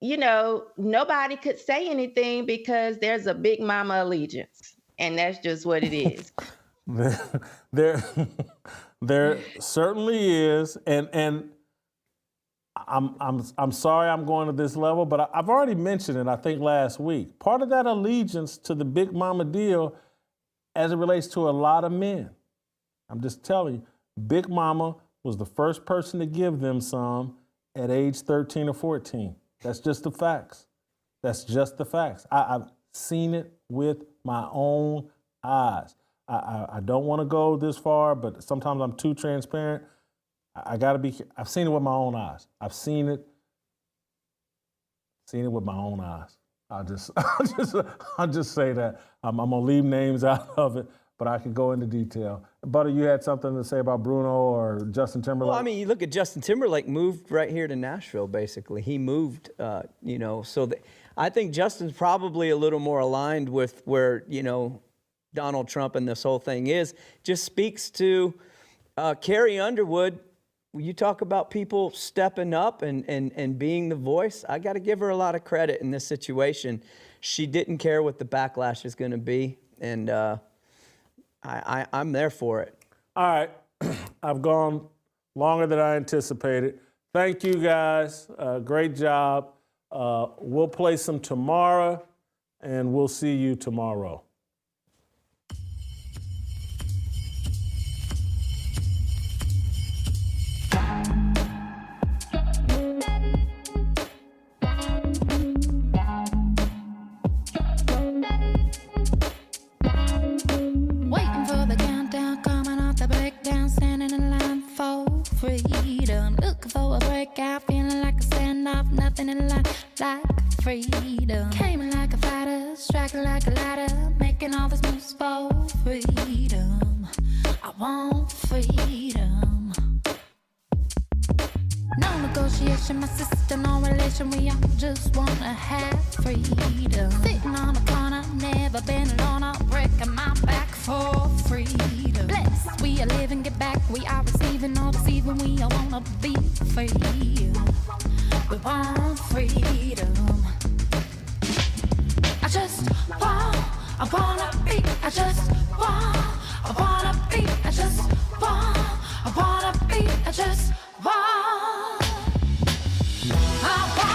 nobody could say anything because there's a big mama allegiance. And that's just what it is. There certainly is. And I'm sorry I'm going to this level, but I've already mentioned it, I think, last week. Part of that allegiance to the big mama deal as it relates to a lot of men. I'm just telling you, Big Mama was the first person to give them some at age 13 or 14. That's just the facts. That's just the facts. I've seen it with my own eyes. I don't want to go this far, but sometimes I'm too transparent. I gotta be. I've seen it with my own eyes. I've seen it with my own eyes. I'll just say that. I'm gonna leave names out of it, but I can go into detail. Butter, you had something to say about Bruno or Justin Timberlake? Well, I mean, you look at Justin Timberlake moved right here to Nashville. Basically, he moved. So I think Justin's probably a little more aligned with where Donald Trump and this whole thing is. Just speaks to Carrie Underwood. You talk about people stepping up and being the voice. I got to give her a lot of credit in this situation. She didn't care what the backlash is going to be, and I'm there for it. All right. I've gone longer than I anticipated. Thank you, guys. Great job. We'll play some tomorrow, and we'll see you tomorrow. Freedom, looking for a breakout, feeling like a standoff, nothing in life like freedom. Came in like a fighter, striking like a ladder, making all these moves for freedom. I want freedom. No negotiation, my sister, no relation, we all just wanna have freedom. Sitting on a corner, never been alone, I'm breaking my back for freedom. Blessed, we are living, get back, we are receiving, all deceiving, we all wanna be free. We want freedom. I wanna be, I wanna be, I wanna be, I want.